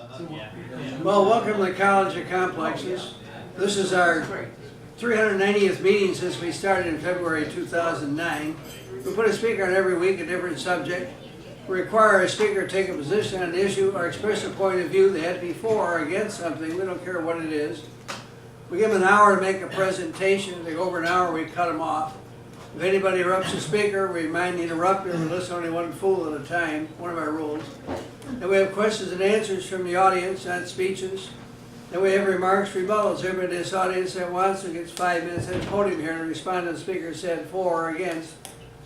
Well, welcome to the College of Complexes. This is our 390th meeting since we started in February 2009. We put a speaker on every week, a different subject. We require a speaker to take a position on an issue or express a point of view. They have to be for or against something. We don't care what it is. We give them an hour to make a presentation. If they go over an hour, we cut them off. If anybody interrupts the speaker, we mind the interrupter. We listen only one fool at a time, one of our rules. Then we have questions and answers from the audience, not speeches. Then we have remarks, rebuttals. Everybody in this audience that wants to gets 5 minutes at the podium here to respond to the speaker said for or against.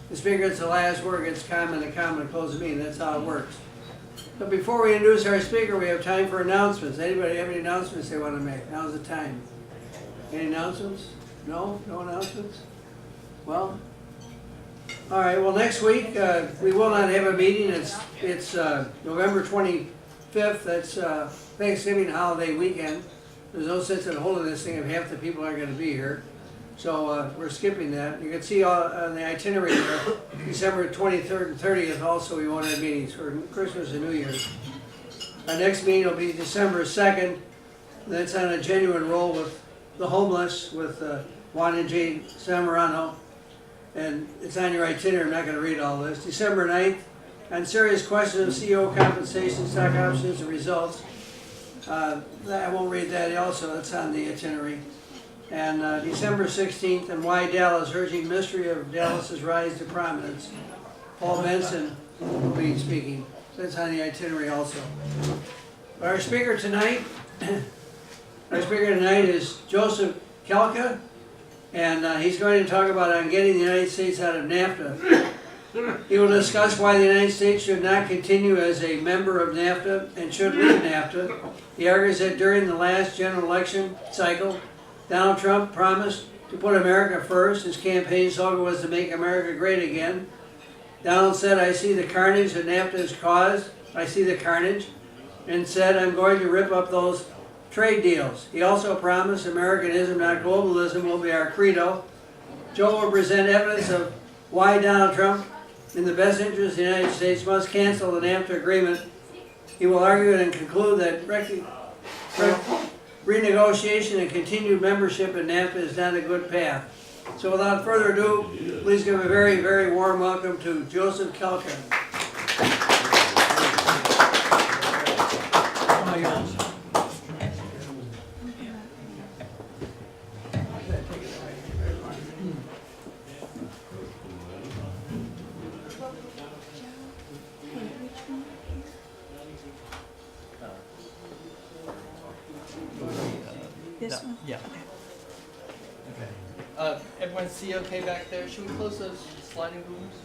The speaker gets the last word, gets comment, and comment, close the meeting. That's how it works. But before we introduce our speaker, we have time for announcements. Anybody have any announcements they want to make? Now's the time. Any announcements? No? No announcements? Well, all right. Well, next week we will not have a meeting. It's November 25th. That's Thanksgiving holiday weekend. There's no sense in holding this thing if half the people aren't going to be here. So we're skipping that. You can see on the itinerary there, December 23rd and 30th also we won't have meetings for Christmas and New Year's. Our next meeting will be December 2nd. That's on a genuine roll with the homeless, with Juan and Jane Samorano. And it's on your itinerary. I'm not going to read all this. December 9th, on serious questions of CEO compensation, stock options, and results. I won't read that also. That's on the itinerary. And December 16th, and why Dallas, urging mystery of Dallas's rise to prominence. Paul Benson will be speaking. That's on the itinerary also. Our speaker tonight is Joseph Kelka. And he's going to talk about on getting the United States out of NAFTA. He will discuss why the United States should not continue as a member of NAFTA and should leave NAFTA. He argues that during the last general election cycle, Donald Trump promised to put America first. His campaign slogan was to make America great again. Donald said, "I see the carnage that NAFTA has caused. I see the carnage," and said, "I'm going to rip up those trade deals." He also promised Americanism, not globalism, will be our credo. Joe will present evidence of why Donald Trump, in the best interest of the United States, must cancel the NAFTA agreement. He will argue and conclude that renegotiation and continued membership in NAFTA is not a good path. So without further ado, please give a very, very warm welcome to Joseph Kelka. This one? Yeah. Okay. Everyone see okay back there? Should we close those sliding doors?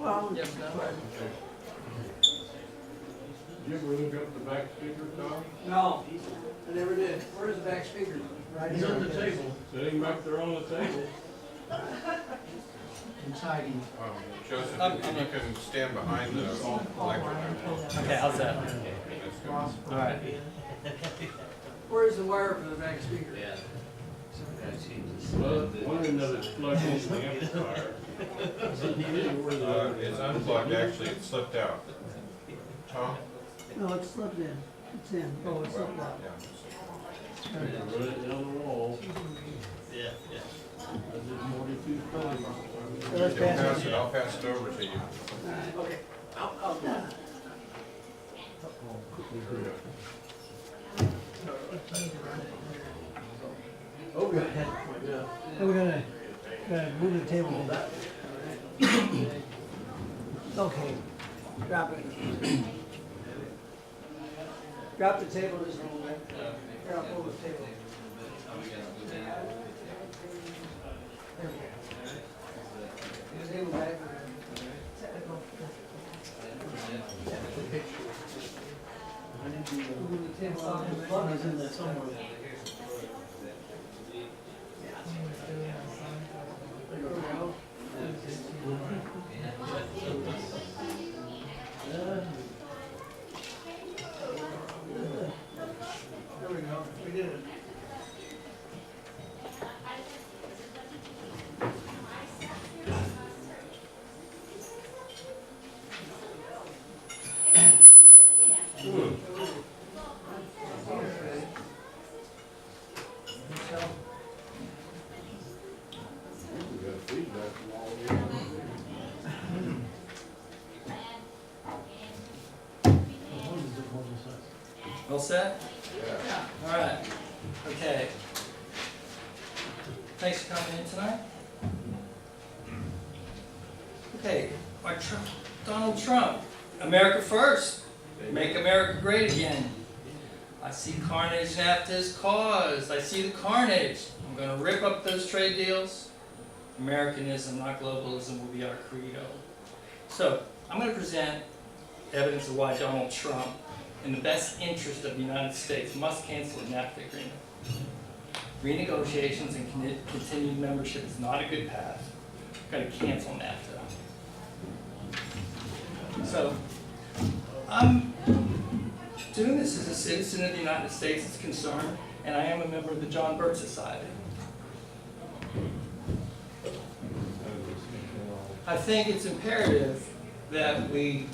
Well, Yes, no? Did you ever look up the back speaker, Tom? no, I never did. Where's the back speaker? Right here on the table. Sitting back there on the table. Inside. Joseph, I'm if you can stand behind the microphone. Okay, how's that? That's good. All right. Where's the wire for the back speaker? Well, wondering that it's plugged into the amplifier. It's unplugged, actually, it slipped out. Tom? No, it's slipped in. It's in. Oh, it's slipped out. Yeah. Run it down the wall. Yeah, yeah. That's it, 42 plugs. Let's You can pass pass it, I'll pass it over to you. Okay. I'll Oh, good. We're gonna move the table. Okay. Drop it. Drop the table just a little bit. Here, I'll pull the table. There we go. The table back. Move the table out. The plug is in there somewhere. There we go. There we go. We did it. All set? All right. Okay. Thanks for coming in tonight. Okay, Donald Trump, America first, make America great again. I see carnage NAFTA has caused. I see the carnage. I'm going to rip up those trade deals. Americanism, not globalism, will be our credo. So, I'm going to present evidence of why Donald Trump, in the best interest of the United States, must cancel the NAFTA agreement. Renegotiations and continued membership is not a good path. We've got to cancel NAFTA. So, I'm doing this as a citizen of the United States is concerned, and I am a member of the John Birch Society. I think it's imperative that we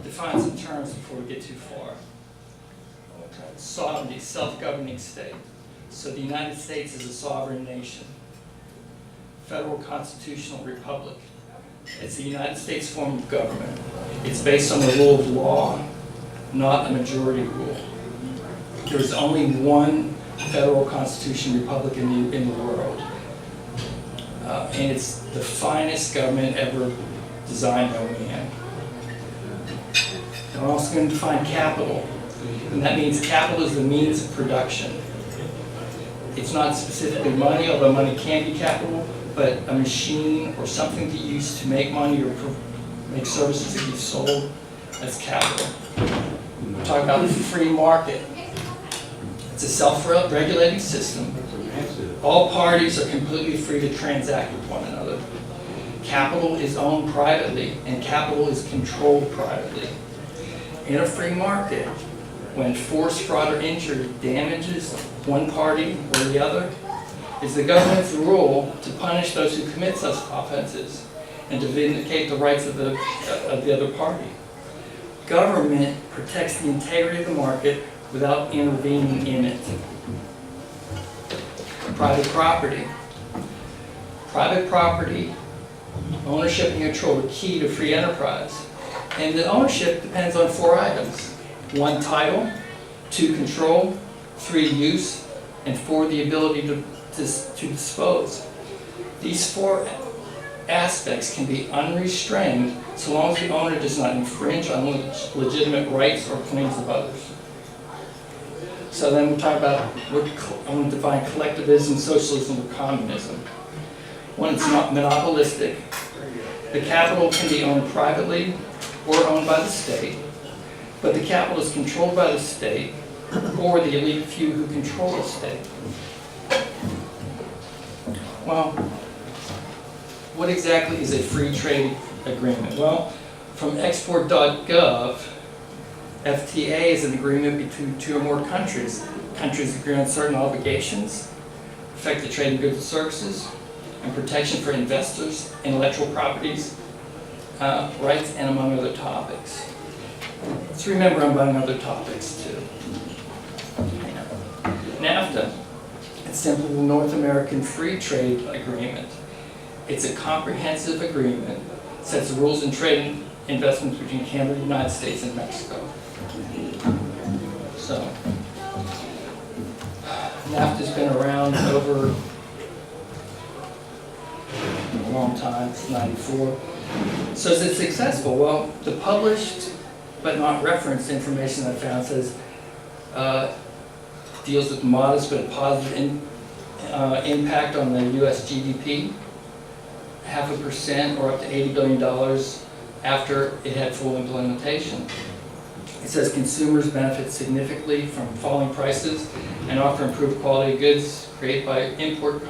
define some terms before we get too far. Sovereignty, self-governing state. So the United States is a sovereign nation. Federal constitutional republic. It's the United States form of government. It's based on the rule of law, not a majority rule. There's only one federal constitution republic in the world. And it's the finest government ever designed by man. And we're also going to define capital. And that means capital is the means of production. It's not specifically money, although money can be capital, but a machine or something that you use to make money or make services that you sold, that's capital. We're talking about the free market. It's a self-regulating system. All parties are completely free to transact with one another. Capital is owned privately, and capital is controlled privately. In a free market, when force, fraud, or injury damages one party or the other, it's the government's role to punish those who commit such offenses and to vindicate the rights of the other party. Government protects the integrity of the market without intervening in it. Private property. Private property, ownership and control are key to free enterprise. And the ownership depends on 4 items. 1, title. 2, control. 3, use. And 4, the ability to dispose. These 4 aspects can be unrestrained so long as the owner does not infringe on legitimate rights or claims of others. So then we'll talk about, I'm going to define collectivism, socialism, or communism. When it's not monopolistic, the capital can be owned privately or owned by the state, but the capital is controlled by the state or the elite few who control the state. Well, what exactly is a free trade agreement? Well, from export.gov, FTA is an agreement between 2 or more countries. Countries agree on certain obligations, affect the trade in goods and services, and protection for investors, intellectual properties, rights, and among other topics. Let's remember among other topics too. NAFTA, it's simply the North American Free Trade Agreement. It's a comprehensive agreement, sets the rules in trade and investments between Canada, the United States, and Mexico. So, NAFTA's been around over a long time, it's 94. So is it successful? Well, the published but not referenced information I found says deals with modest but positive impact on the U.S. GDP, 0.5% or up to $80 billion after it had full implementation. It says consumers benefit significantly from falling prices and offer improved quality of goods created by import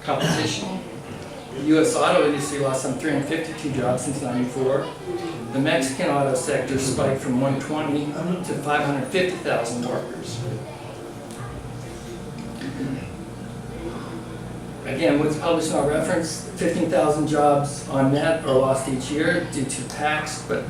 competition. The U.S. auto industry lost some 352 jobs since '94. The Mexican auto sector spiked from 120 to 550,000 workers. Again, what's published in our reference, 15,000 jobs on net are lost each year due to tax, but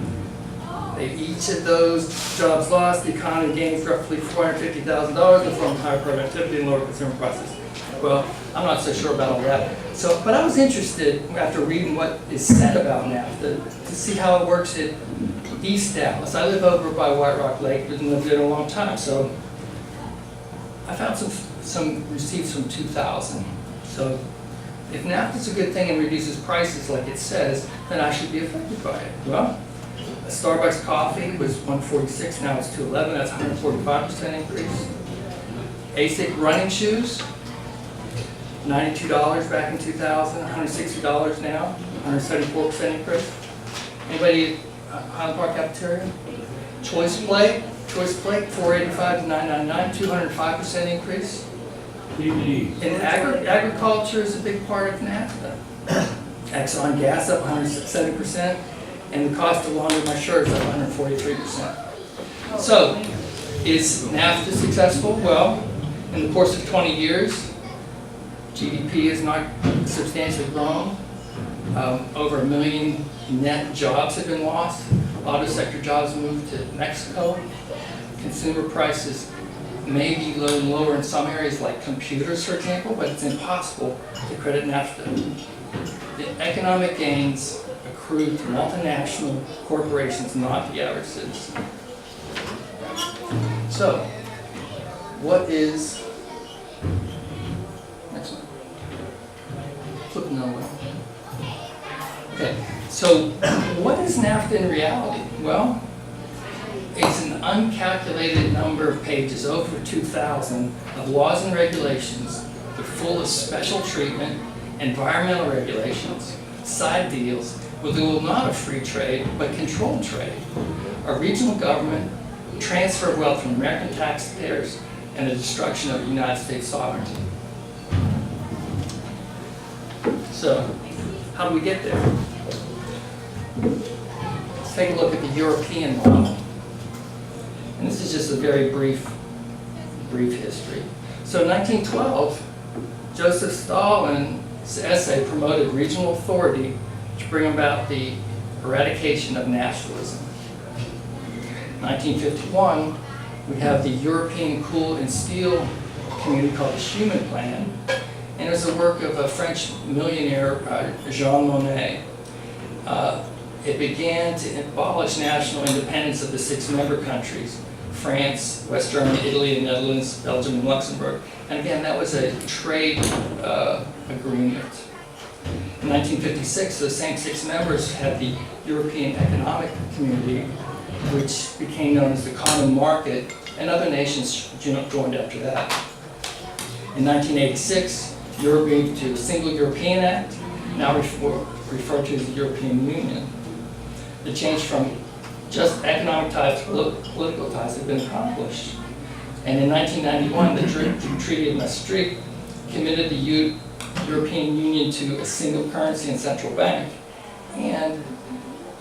each of those jobs lost, the economy gains roughly $450,000 in the form of higher productivity and lower consumer prices. Well, I'm not so sure about all that. So, but I was interested, after reading what is said about NAFTA, to see how it works East Dallas. I live over by White Rock Lake, but lived there a long time, so I found some receipts from 2000. So if NAFTA's a good thing and reduces prices like it says, then I should be affected by it. Well, a Starbucks coffee was $146, now it's $211, that's 145% increase. ASIC running shoes, $92 back in 2000, $160 now, 174% increase. Anybody at Highland Park Cafeteria? Choice Plate, $485 to $999, 205% increase. TVs. And agriculture is a big part of NAFTA. Exxon gas up 170%, and the cost of launder my shirt is up 143%. So, is NAFTA successful? Well, in the course of 20 years, GDP has not substantially grown. Over 1 million net jobs have been lost. Auto sector jobs moved to Mexico. Consumer prices may be lower in some areas like computers, for example, but it's impossible to credit NAFTA. The economic gains accrue to multinational corporations, not the average citizen. So, what is, next one, flipping that way. Okay, so what is NAFTA in reality? Well, it's an uncalculated number of pages, over 2,000, of laws and regulations. They're full of special treatment, environmental regulations, side deals, with the goal not of free trade, but controlled trade. A regional government, transfer of wealth from American taxpayers, and the destruction of United States sovereignty. So, how do we get there? Let's take a look at the European model. And this is just a very brief history. So in 1912, Joseph Stalin's essay promoted regional authority to bring about the eradication of nationalism. 1951, we have the European coal and steel community called the Schuman Plan, and it was the work of a French millionaire, Jean Monnet. It began to abolish national independence of the 6 member countries: France, West Germany, Italy, the Netherlands, Belgium, and Luxembourg. And again, that was a trade agreement. In 1956, those same 6 members had the European Economic Community, which became known as the Common Market, and other nations joined after that. In 1986, Europe moved to the Single European Act, now referred to as the European Union. The change from just economic ties to political ties had been accomplished. And in 1991, the Treaty of Maastricht committed the European Union to a single currency and central bank. And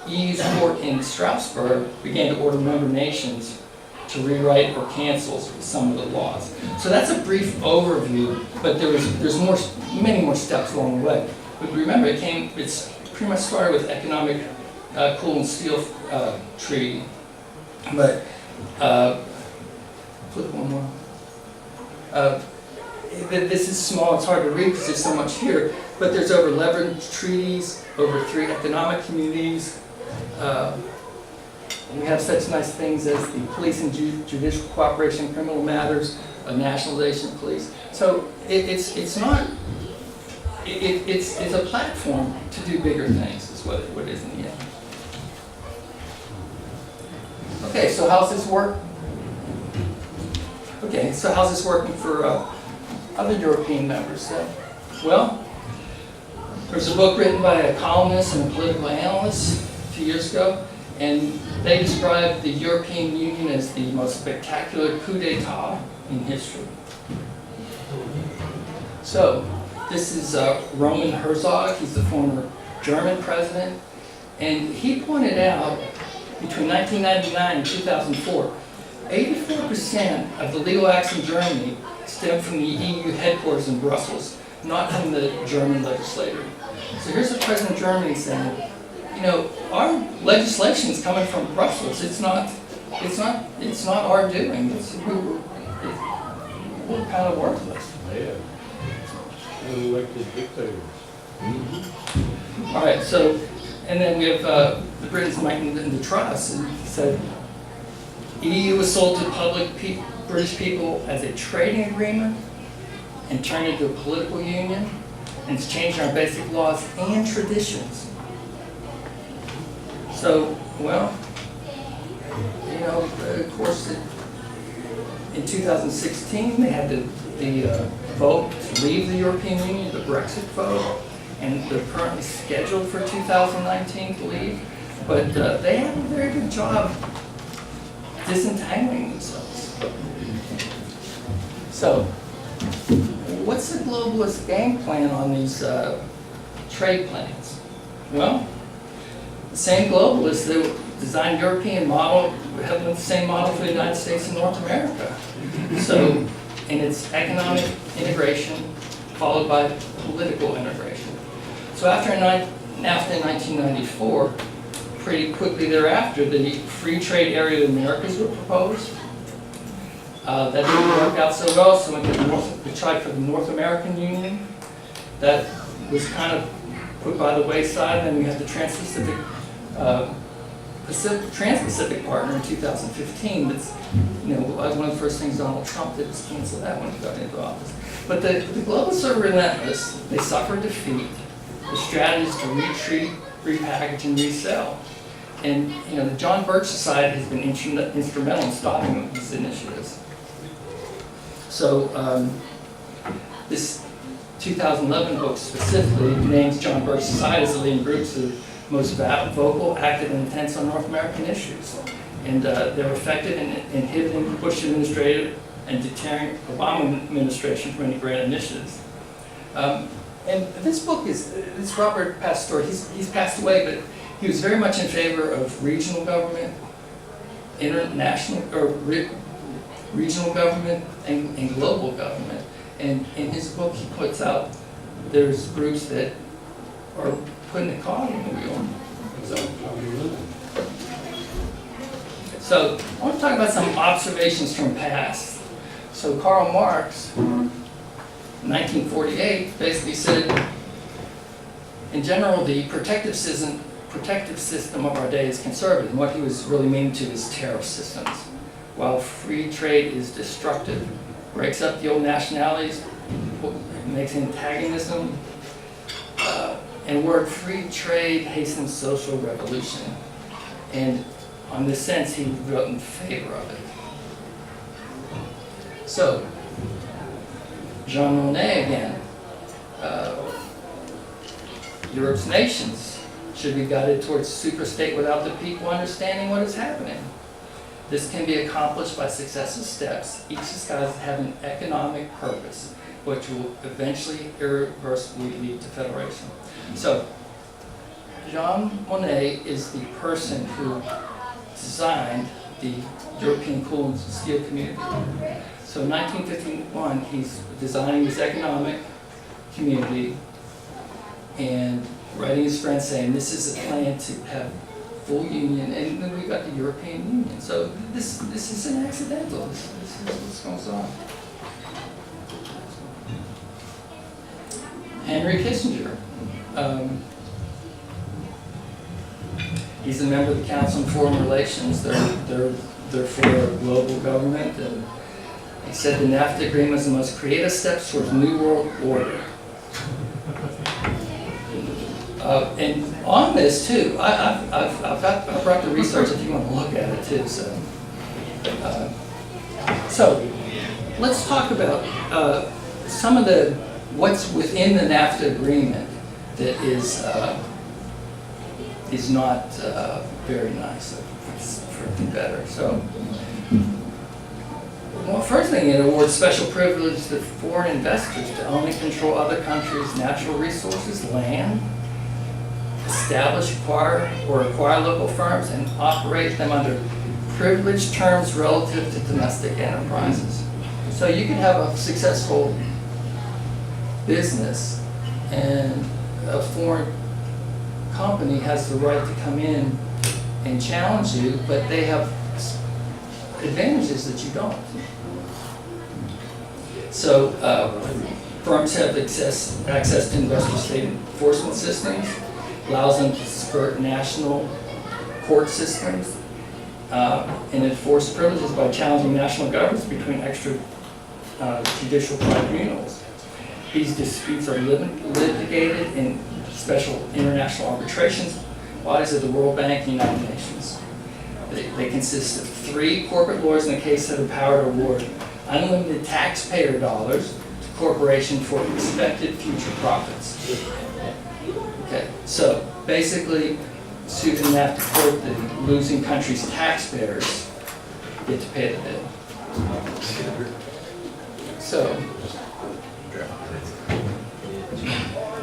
EU's court in Strasbourg began to order member nations to rewrite or cancel some of the laws. So that's a brief overview, but there's many more steps along the way. But remember, it's pretty much started with economic coal and steel treaty. But flip one more. This is small, it's hard to read because there's so much here, but there's over 11 treaties, over 3 economic communities. We have such nice things as the police and judicial cooperation in criminal matters, a nationalization of police. So it's a platform to do bigger things, is what it is in the end. Okay, so how's this work? Okay, so how's this working for other European members? Well, there's a book written by a columnist and a political analyst a few years ago, and they described the European Union as the most spectacular coup d'etat in history. So, this is Roman Herzog. He's the former German president, and he pointed out between 1999 and 2004, 84% of the legal acts in Germany stem from the EU headquarters in Brussels, not from the German legislature. So here's the president of Germany saying, you know, our legislation is coming from Brussels. It's not our doing. We're kind of worthless. Yeah. Elected dictators. All right, so And then we have the Britain's making the trust, and he said, EU was sold to British people as a trading agreement and turned into a political union, and it's changed our basic laws and traditions. So, well, you know, of course, in 2016, they had the vote to leave the European Union, the Brexit vote, and they're currently scheduled for 2019 to leave. But they have a very good job disentangling themselves. So, what's the globalist game plan on these trade plans? Well, the same globalists that designed European model have the same model for the United States and North America. So, and it's economic integration followed by political integration. So after NAFTA in 1994, pretty quickly thereafter, the free trade area of the Americas were proposed. That didn't work out so well, so we tried for the North American Union. That was kind of put by the wayside, and we had the Trans-Pacific partner in 2015. That's, you know, one of the first things Donald Trump did was cancel that when he got into office. But the globalists are relentless. They suffer defeat. The strategy is to retreat, repackage, and resell. And you know, the John Birch Society has been instrumental in stopping these initiatives. So this 2011 book specifically names John Birch Society as the leading groups of most vocal, active, and intense on North American issues. And they're effective in inhibiting the Bush administration and deterring Obama administration from any grand initiatives. And this book it's Robert Pastore. He's passed away, but he was very much in favor of regional government, international, or regional government, and global government. And in his book, he puts out there's groups that are putting the cog in the wheel. So I want to talk about some observations from past. So Karl Marx, 1948, basically said, in general, the protective system of our day is conservative. And what he was really meaning to is tariff systems. While free trade is destructive, breaks up the old nationalities, makes antagonism, and word free trade hastens social revolution. And on this sense, he wrote in favor of it. So, Jean Monnet again, Europe's nations should be guided towards superstate without the people understanding what is happening. This can be accomplished by successive steps, each disguised to have an economic purpose, which will eventually irreversibly lead to federation. So, Jean Monnet is the person who designed the European coal and steel community. So in 1951, he's designing this economic community and writing his friends saying, this is a plan to have full union, and then we got the European Union. So this isn't accidental. This is what's going on. Henry Kissinger. He's a member of the Council on Foreign Relations. They're for global government. And he said the NAFTA agreement is the most creative steps towards a new world order. And on this too, I brought the research if you want to look at it too. So let's talk about some of what's within the NAFTA agreement that is not very nice, for better. So, well, first thing, it awards special privilege to foreign investors to own and control other countries' natural resources, land, establish, acquire local firms, and operate them under privileged terms relative to domestic enterprises. So you can have a successful business, and a foreign company has the right to come in and challenge you, but they have advantages that you don't. So firms have access to investor state enforcement systems, allows them to skirt national court systems and enforce privileges by challenging national governments between extrajudicial tribunals. These disputes are litigated in special international arbitrations, bodies of the World Bank and United Nations. They consist of 3 corporate lawyers in the case that have the power to award unlimited taxpayer dollars to corporations for expected future profits. Okay, so basically, suit in NAFTA court, the losing country's taxpayers get to pay the bill. So,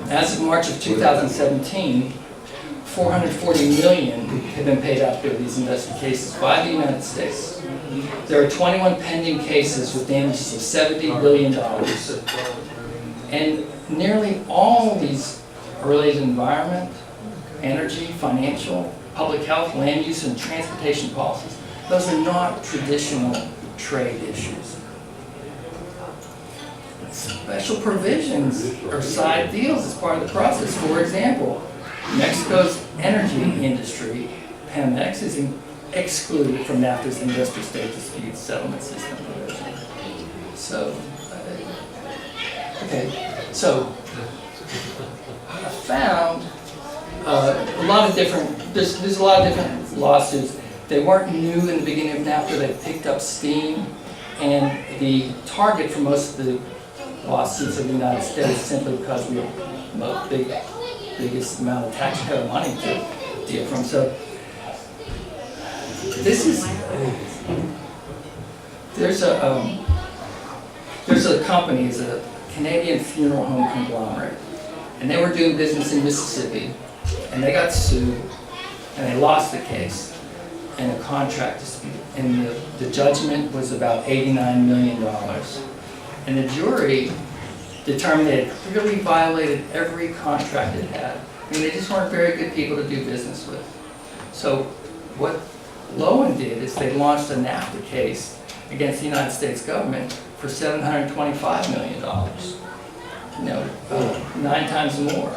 as of March of 2017, $440 million have been paid out through these invested cases by the United States. There are 21 pending cases with damages of $70 billion. And nearly all of these are related to environment, energy, financial, public health, land use, and transportation policies. Those are not traditional trade issues. Special provisions or side deals as part of the process. For example, Mexico's energy industry, Pemex, is excluded from NAFTA's investor state dispute settlement system provision. So, so I found a lot of different, there's a lot of different lawsuits. They weren't new in the beginning of NAFTA, they picked up steam, and the target for most of the lawsuits of the United States simply because we have the biggest amount of taxpayer money to deal from. So this is, there's a company, it's a Canadian funeral home conglomerate, and they were doing business in Mississippi, and they got sued, and they lost the case in a contract dispute, and the judgment was about $89 million. And the jury determined they had clearly violated every contract it had. I mean, they just weren't very good people to do business with. So what Lowen did is they launched a NAFTA case against the United States government for $725 million. 9 times more.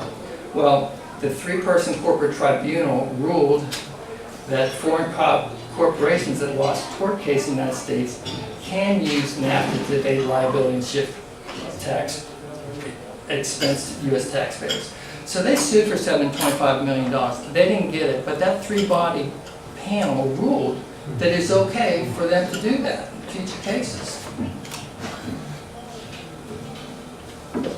Well, the 3-person corporate tribunal ruled that foreign corporations that lost a tort case in the United States can use NAFTA to evade liability and shift tax expense to U.S. taxpayers. So they sued for $725 million. They didn't get it, but that 3-body panel ruled that it's okay for them to do that in future cases. Okay.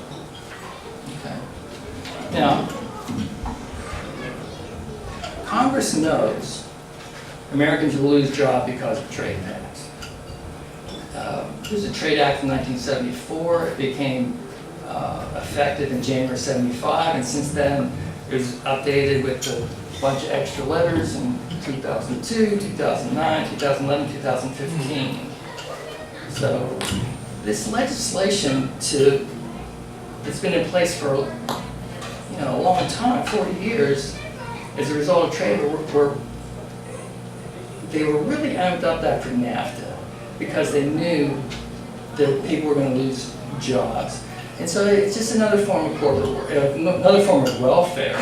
Now, Congress knows Americans will lose jobs because of trade tax. There's a Trade Act in 1974. It became effective in January '75, and since then it was updated with a bunch of extra letters in 2002, 2009, 2011, 2015. So this legislation it's been in place for a long time, 40 years, as a result of trade they were really amped up after NAFTA because they knew that people were going to lose jobs. And so it's just another form of another form of welfare.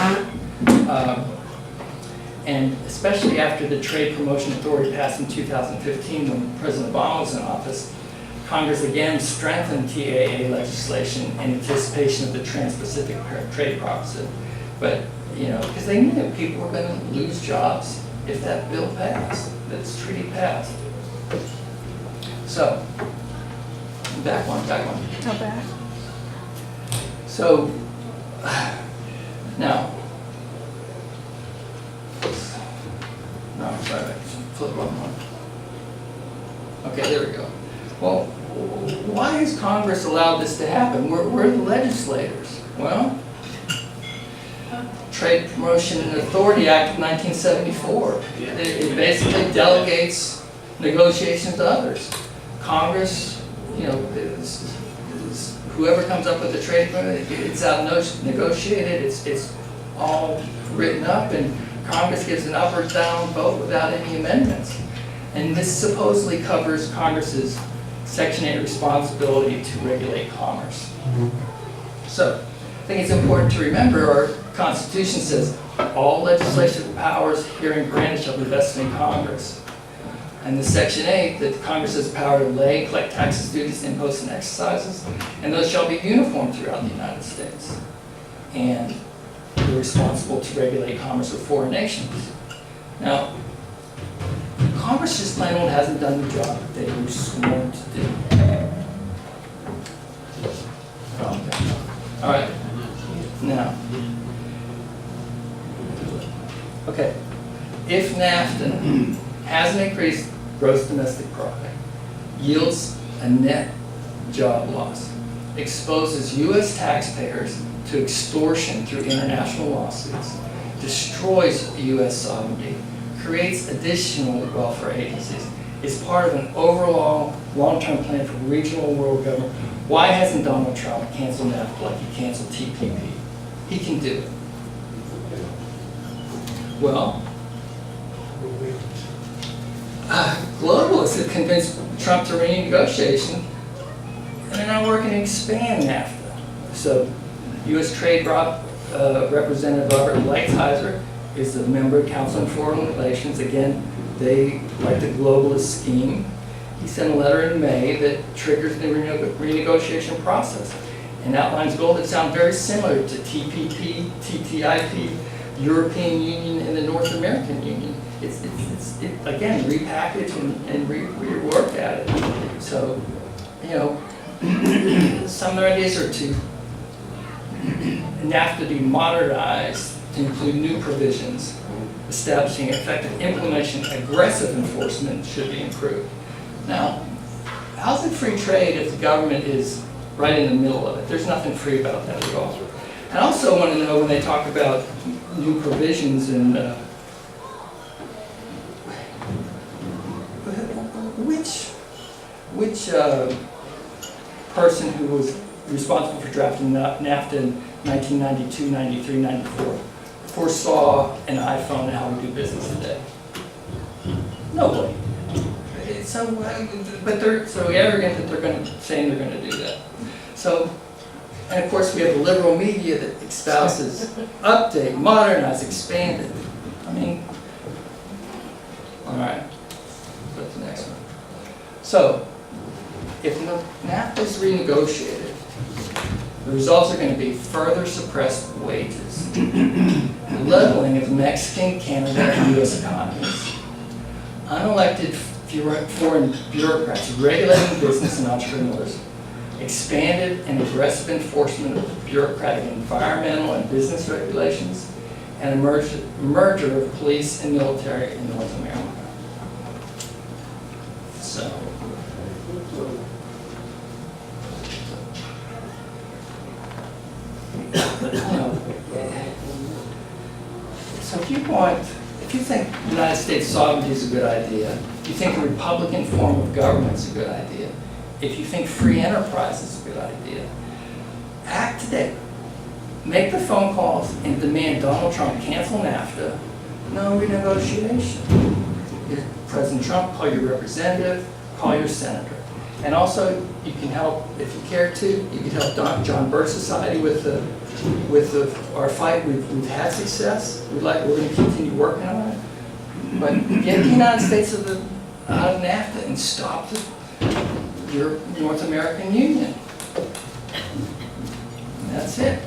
And especially after the Trade Promotion Authority passed in 2015 when President Obama was in office, Congress again strengthened TAA legislation in anticipation of the Trans-Pacific Trade Partnership. But, because they knew that people were going to lose jobs if that bill passed, this treaty passed. So, back one. Go back. So, now, no, sorry, flip one. Okay, there we go. Well, why has Congress allowed this to happen? We're the legislators. Well, Trade Promotion and Authority Act of 1974. It basically delegates negotiations to others. Congress, whoever comes up with the trade agreement, it's out negotiated, it's all written up, and Congress gives an up or down vote without any amendments. And this supposedly covers Congress's Section 8 responsibility to regulate commerce. So, I think it's important to remember our Constitution says that all legislative powers herein granted shall be vested in Congress. And the Section 8, that Congress has the power to lay, collect taxes, duties, imposts, and excises, and those shall be uniform throughout the United States. And they're responsible to regulate commerce with foreign nations. Now, Congress just plain old hasn't done the job that they were sworn to do. All right. Now, okay. If NAFTA has an increased gross domestic product, yields a net job loss, exposes U.S. taxpayers to extortion through international lawsuits, destroys U.S. sovereignty, creates additional welfare agencies, is part of an overall long-term plan for regional and world government. Why hasn't Donald Trump canceled NAFTA like he canceled TPP? He can do it. Well, globalists have convinced Trump to renegotiation, and they're now working to expand NAFTA. So, U.S. Trade Representative Robert Lighthizer is a member of Council on Foreign Relations. Again, they like the globalist scheme. He sent a letter in May that triggers the renegotiation process and outlines goals that sound very similar to TPP, TTIP, European Union, and the North American Union. It's again, repackaged and reworked at it. So, you know, some of their ideas are to NAFTA to be modernized to include new provisions, establishing effective implementation, aggressive enforcement should be improved. Now, how's it free trade if the government is right in the middle of it? There's nothing free about that at all. I also want to know when they talk about new provisions and which person who was responsible for drafting NAFTA in 1992, 93, 94 foresaw an iPhone and how we do business today? Nobody. So, but they're so arrogant that they're saying they're going to do that. So, and of course we have the liberal media that espouses update, modernize, expand it. I mean, all right. What's the next one? So, if NAFTA is renegotiated, the results are going to be further suppressed wages, leveling of Mexican, Canada, and U.S. economies, unelected foreign bureaucrats regulating business and entrepreneurs, expanded and aggressive enforcement of bureaucratic environmental and business regulations, and a merger of police and military in North America. So, so if you think United States sovereignty is a good idea, if you think a Republican form of government is a good idea, if you think free enterprise is a good idea, act today. Make the phone calls and demand Donald Trump cancel NAFTA, no renegotiation. President Trump, call your representative, call your senator. And also, you can help, if you care to, you can help John Birch Society with our fight. We've had success. We're going to continue working on it. But get the United States out of NAFTA and stop your North American Union. And that's it.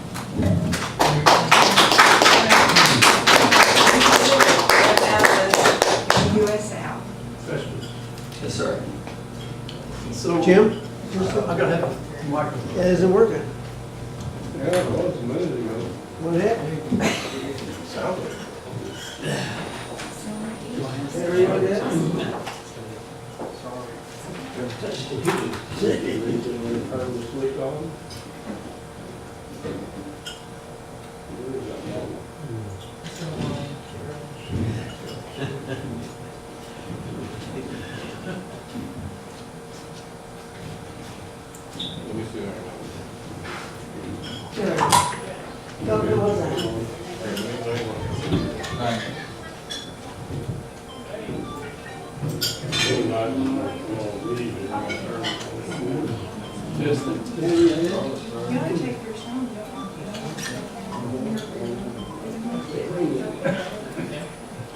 U.S. out. Yes, sir. So, Jim? I'm gonna have a microphone. It isn't working. yeah, it was a minute ago. What happened? Sounded. There you go. Turn the switch on. Let me see that. You gotta take your sound off.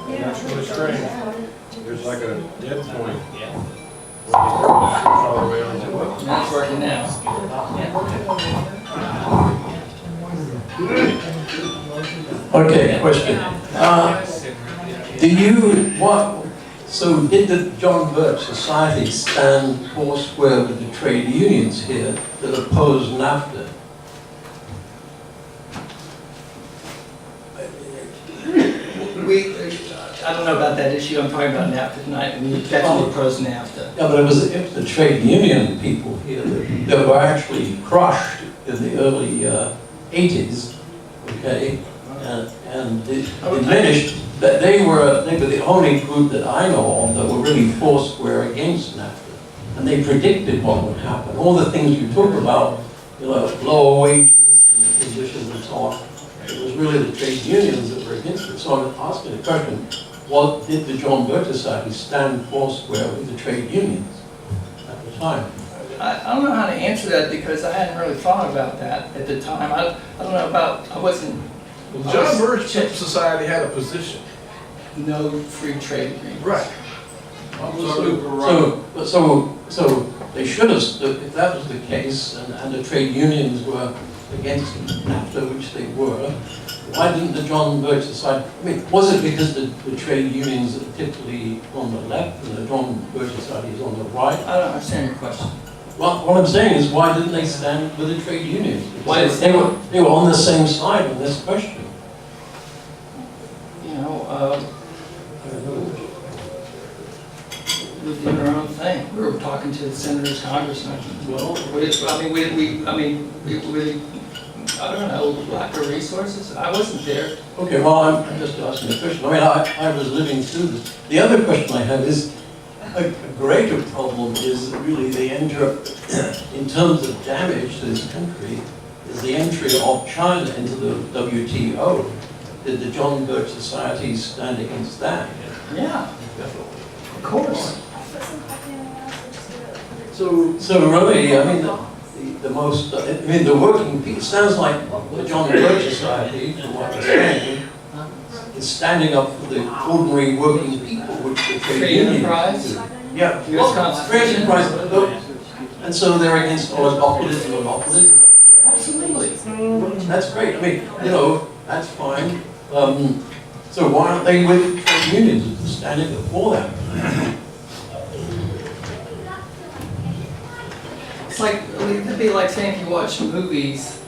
That's really strange. There's like a dead point. All the way on to what? Now it's working now. Okay, question. So did the John Birch Society stand foursquare with the trade unions here that opposed NAFTA? I don't know about that issue, I'm talking about NAFTA tonight, and we definitely oppose NAFTA. Yeah, but it was the trade union people here that were actually crushed in the early 80s, okay? And diminished, that they were the only group that I know of that were really foursquare against NAFTA. And they predicted what would happen. All the things you talk about, lower wages and conditions and so on, it was really the trade unions that were against it. So I'm asking the question, what did the John Birch Society stand foursquare with the trade unions at the time? I don't know how to answer that because I hadn't really thought about that at the time. I don't know about, I wasn't. Well, John Birch Society had a position. No free trade agreement. Right. So they should have, if that was the case, and the trade unions were against NAFTA, which they were, why didn't the John Birch Society, was it because the trade unions are typically on the left and the John Birch Society is on the right? I don't understand your question. Well, what I'm saying is, why didn't they stand with the trade unions? Why is they were on the same side on this question. We were doing our own thing. We were talking to senators, congressmen. Well, I don't know, lack of resources. I wasn't there. okay, well, I'm just asking a question. I was living through this. The other question I have is, a greater problem is really the entry, in terms of damage to this country, is the entry of China into the WTO. Did the John Birch Society stand against that? Yeah, of course. So really, the working people, sounds like the John Birch Society, from what you're saying, is standing up for the ordinary working people, which the trade Free unions enterprise. do. Yeah, US well, free Constitution. enterprise, and so they're against oligopolies and monopolies. Absolutely. That's great. That's fine. So why aren't they with trade unions standing up for that? It's like, it'd be like saying if you watch movies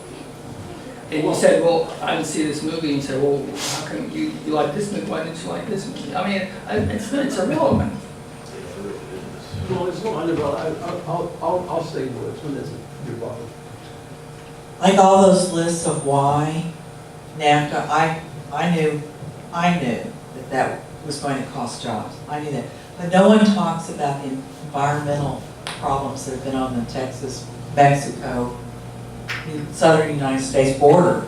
and you said, well, I didn't see this movie, and you said, well, how come you like this movie? Why didn't you like this movie? I mean, it's irrelevant. Well, it's not irrelevant. I'll say words when it's irrelevant. Like all those lists of why NAFTA, I knew that was going to cost jobs. I knew that. But no one talks about the environmental problems that have been on the Texas, Mexico, southern United States border.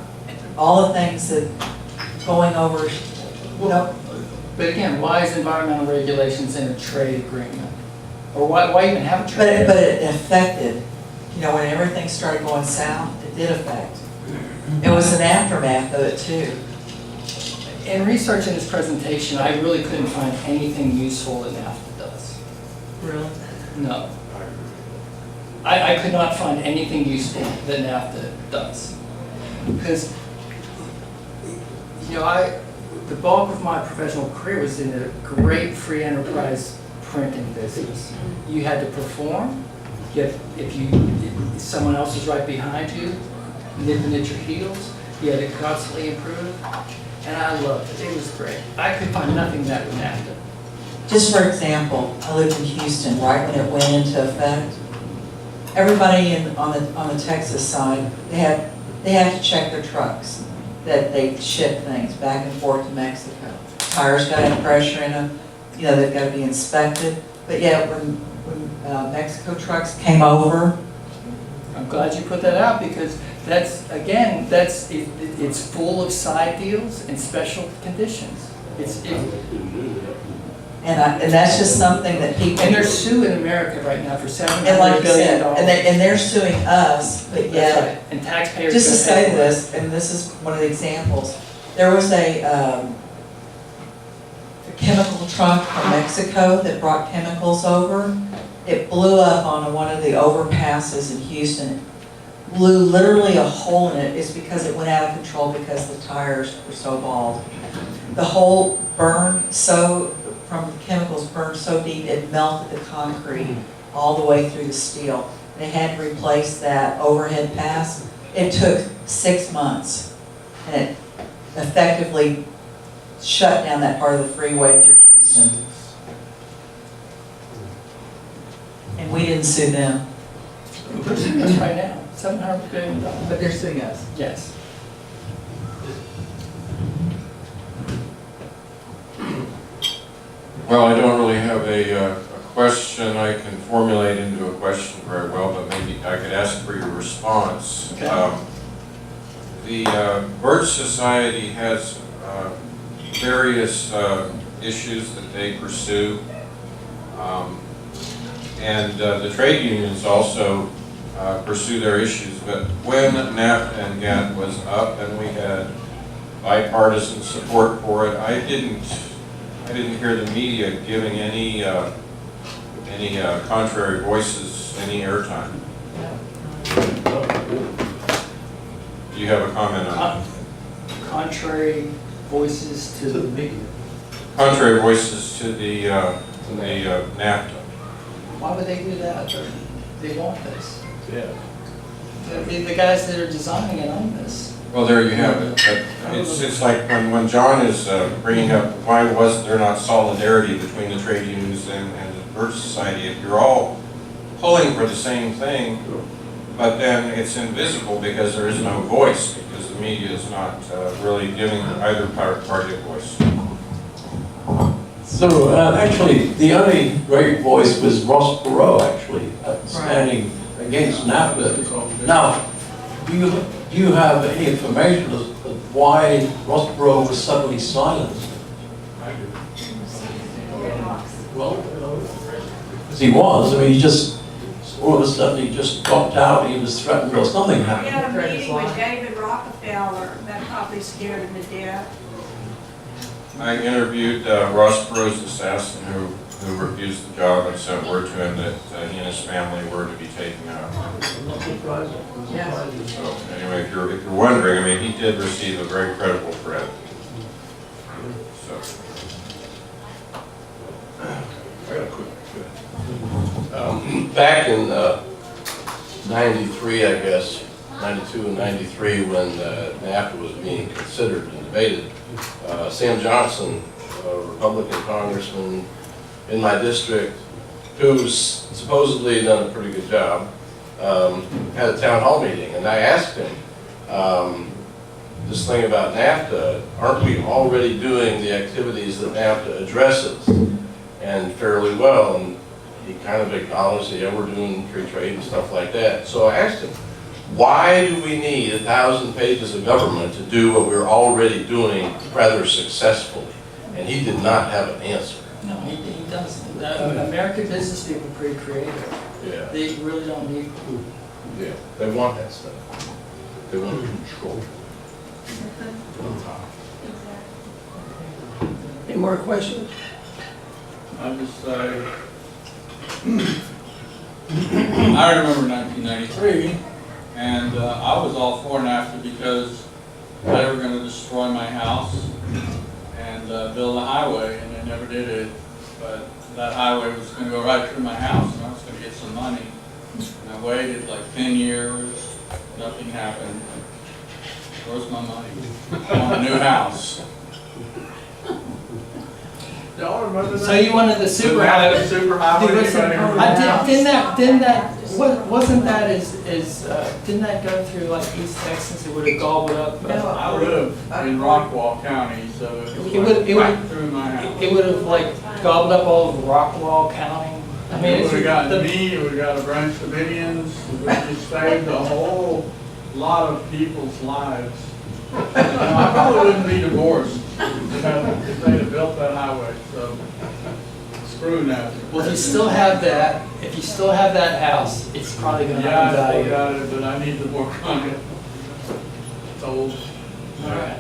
All the things that going over, But again, why is environmental regulations in a trade agreement? Or why even have a trade but agreement? it affected, when everything started going south, it did affect. It was an aftermath of it too. In researching this presentation, I really couldn't find anything useful that NAFTA does. Really? No. I could not find anything useful that NAFTA does. Because, the bulk of my professional career was in a great free enterprise printing business. You had to perform, if someone else was right behind you, nipping at your heels, you had to constantly improve, and I loved it. It was great. I could find nothing that would NAFTA. Just for example, I lived in Houston right when it went into effect. Everybody on the Texas side, they had to check their trucks that they ship things back and forth to Mexico. Tires got to have pressure in them. They've got to be inspected. But yet, when Mexico trucks came over, I'm glad you put that out because it's full of side deals and special conditions. and that's just something that people. And they're suing America right now for $700 And like you billion. said, and they're suing us, but That's yet. right. And taxpayers. Just to gonna pay say for it. this, and this is one of the examples, There was a chemical truck from Mexico that brought chemicals over. It blew up on one of the overpasses in Houston. It blew literally a hole in it. It's because it went out of control because the tires were so bald. The hole burned so, from the chemicals burned so deep, it melted the concrete all the way through the steel. They had to replace that overhead pass. It took 6 months, and it effectively shut down that part of the freeway through Houston. And we didn't sue them. We're suing us right now, $700 billion. But they're suing us. Yes. Well, I don't really have a question I can formulate into a question very well, but maybe I could ask for your response. Okay. The Birch Society has various issues that they pursue, and the trade unions also pursue their issues. But when NAFTA and GATT was up and we had bipartisan support for it, I didn't hear the media giving any contrary voices any airtime. Do you have a comment on that? Contrary voices to the media. Contrary voices to the NAFTA. Why would they do that? They want this. Yeah. The guys that are designing it own this. Well, there you have it. But it's like when John is bringing up why wasn't there not solidarity between the trade unions and the Birch Society. If you're all pulling for the same thing, but then it's invisible because there is no voice, because the media is not really giving either party a voice. So actually, the only great voice was Ross Perot, actually, standing against NAFTA. Now, do you have any information as to why Ross Perot was suddenly silenced? Well, because he was. I mean, he just, all of a sudden, he just dropped out. He was threatened or something We happened. had a meeting with David Rockefeller, that probably scared him to death. I interviewed Ross Perot's assassin who refused the job and sent word to him that he and his family were to be taken out. I'm not surprised. So anyway, if you're wondering, I mean, he did receive a very credible threat. So. I got a quick. Back in 93, I guess, 92 and 93, when NAFTA was being considered and debated, Sam Johnson, a Republican congressman in my district, who's supposedly done a pretty good job, had a town hall meeting, and I asked him, this thing about NAFTA, aren't we already doing the activities that NAFTA addresses, and fairly well? And he kind of acknowledged that, yeah, we're doing free trade and stuff like that. So I asked him, why do we need 1,000 pages of government to do what we're already doing rather successfully? And he did not have an answer. No, he doesn't. American business people are pretty creative. Yeah. They really don't need. Yeah, they want that stuff. They want control. Any more questions? I'll just say, I remember 1993, and I was all for NAFTA because they were going to destroy my house and build a highway, and they never did it. But that highway was going to go right through my house, and I was going to get some money. And I waited like 10 years, nothing happened. Where's my money? I want a new house. Y'all remember that? So you wanted the super highway? Super highway. Didn't that wasn't that didn't that go through like East Texas? It would have gobbled up. I live in Rockwall County, so It would- it right would- through my house. It would have like gobbled up all of Rockwall County. I mean, It it's would have gotten the- me, it would have got a bunch of Indians, it would have saved a whole lot of people's lives. I probably wouldn't be divorced if they'd have built that highway, so screw that. Well, if you still have that house, it's probably going to Yeah, have I still value. got it, but I need to work on it. It's old. Alright.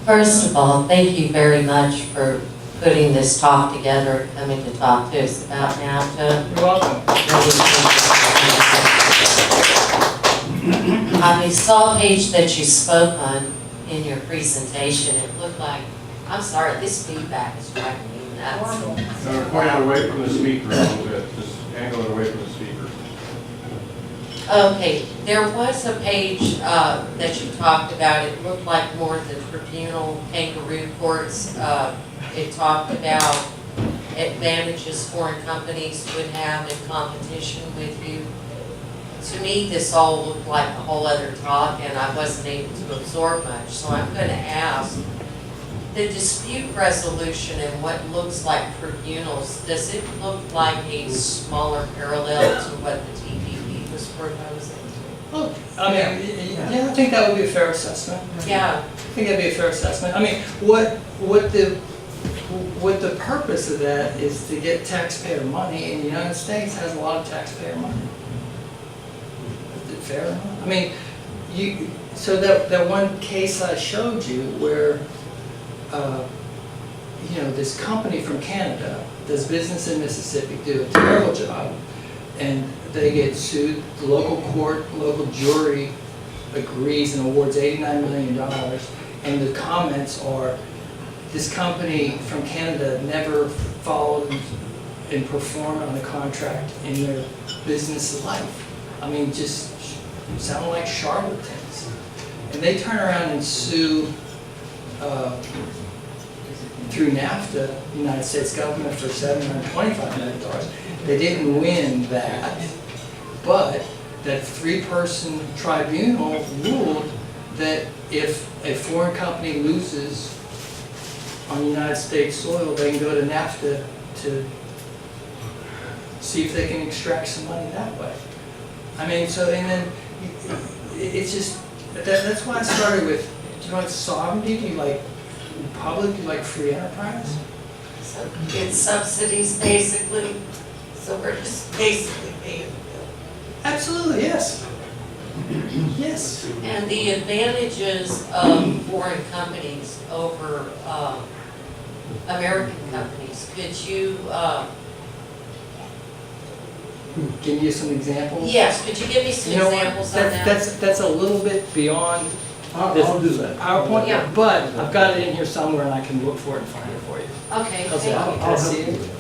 First of all, thank you very much for putting this talk together and coming to talk to us about NAFTA. You're welcome. I saw a page that you spoke on in your presentation. It looked like, I'm sorry, this feedback is driving me nuts. Point it away from the speaker a little bit, just angle it away from the speaker. Okay, there was a page that you talked about. It looked like more the tribunal kangaroo courts. It talked about advantages foreign companies would have in competition with you. To me, this all looked like a whole other talk, and I wasn't able to absorb much. So I'm going to ask, the dispute resolution and what looks like tribunals, does it look like a smaller parallel to what the TPP was proposing? Well, I mean, yeah, I think that would be a fair assessment. Yeah. I think that'd be a fair assessment. I mean, what the purpose of that is to get taxpayer money, and the United States has a lot of taxpayer money. Is it fair enough? I mean, so that one case I showed you where, this company from Canada does business in Mississippi, do a terrible job, and they get sued. The local court, local jury agrees and awards $89 million, and the comments are, this company from Canada never followed and performed on a contract in their business life. I mean, just sound like charlatans. And they turn around and sue through NAFTA, the United States government, for $725 million. They didn't win that, but that three-person tribunal ruled that if a foreign company loses on United States soil, they can go to NAFTA to see if they can extract some money that way. I mean, so, and then it's just, that's why I started with, do you like sovereignty? Do you like public? Do you like free enterprise? So it's subsidies basically, so we're just basically paying the bill. Absolutely, yes. Yes. And the advantages of foreign companies over American companies, could you, Give you some examples? yes, could you give me some You know what? examples on that? That's a little bit beyond I'll do that. PowerPoint, Yeah. but I've got it in here somewhere and I can look for it and find it for you. Okay, How's thank that? you. Can I see it?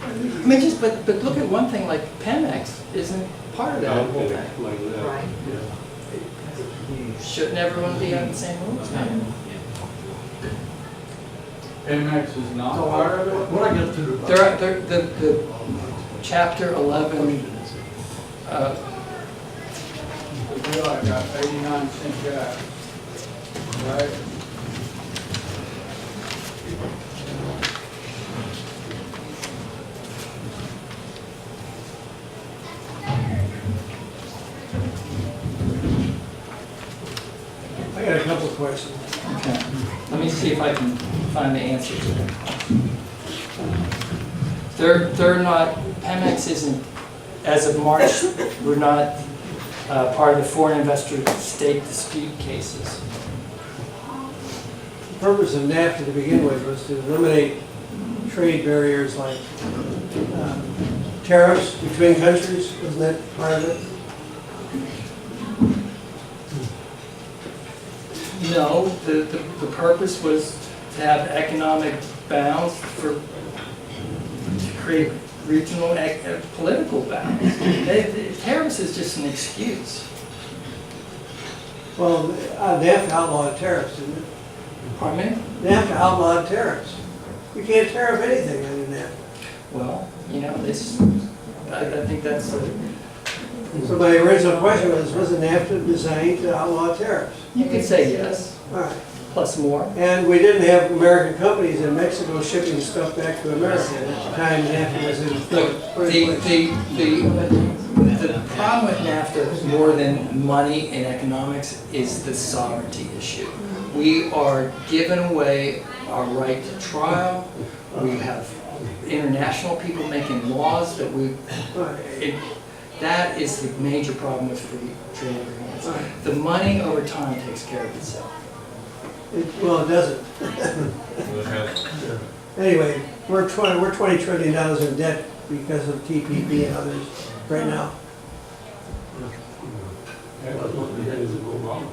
I mean, just, but look at one thing, like Pemex isn't part of that whole thing. Like that. Right. Shouldn't everyone be on the same rules, man? Amex is not So part of it? what I get to do? The chapter 11, The bill I got 89-cent gas, right? I got a couple of questions. okay. Let me see if I can find the answer to that. They're not, Pemex isn't, as of March, we're not part of the foreign investor state dispute cases. The purpose of NAFTA to begin with was to eliminate trade barriers like tariffs between countries. Wasn't that part of it? No, the purpose was to have economic bounds to create regional political bounds. Tariffs is just an excuse. Well, NAFTA outlawed tariffs, didn't it? Pardon me? NAFTA outlawed tariffs. You can't tariff anything under NAFTA. Well, I think that's So my original question was, wasn't NAFTA designed to outlaw tariffs? you could say yes, All right. plus more. And we didn't have American companies in Mexico shipping stuff back to America at the time NAFTA was in Look, place. the problem with NAFTA, more than money and economics, is the sovereignty issue. We are giving away our right to trial. We have international people making laws that that is the major problem with free trade agreements. The money over time takes care of itself. Well, it doesn't. Anyway, we're 20 trillion dollars in debt because of TPP and others right now. That's what we had to go wrong.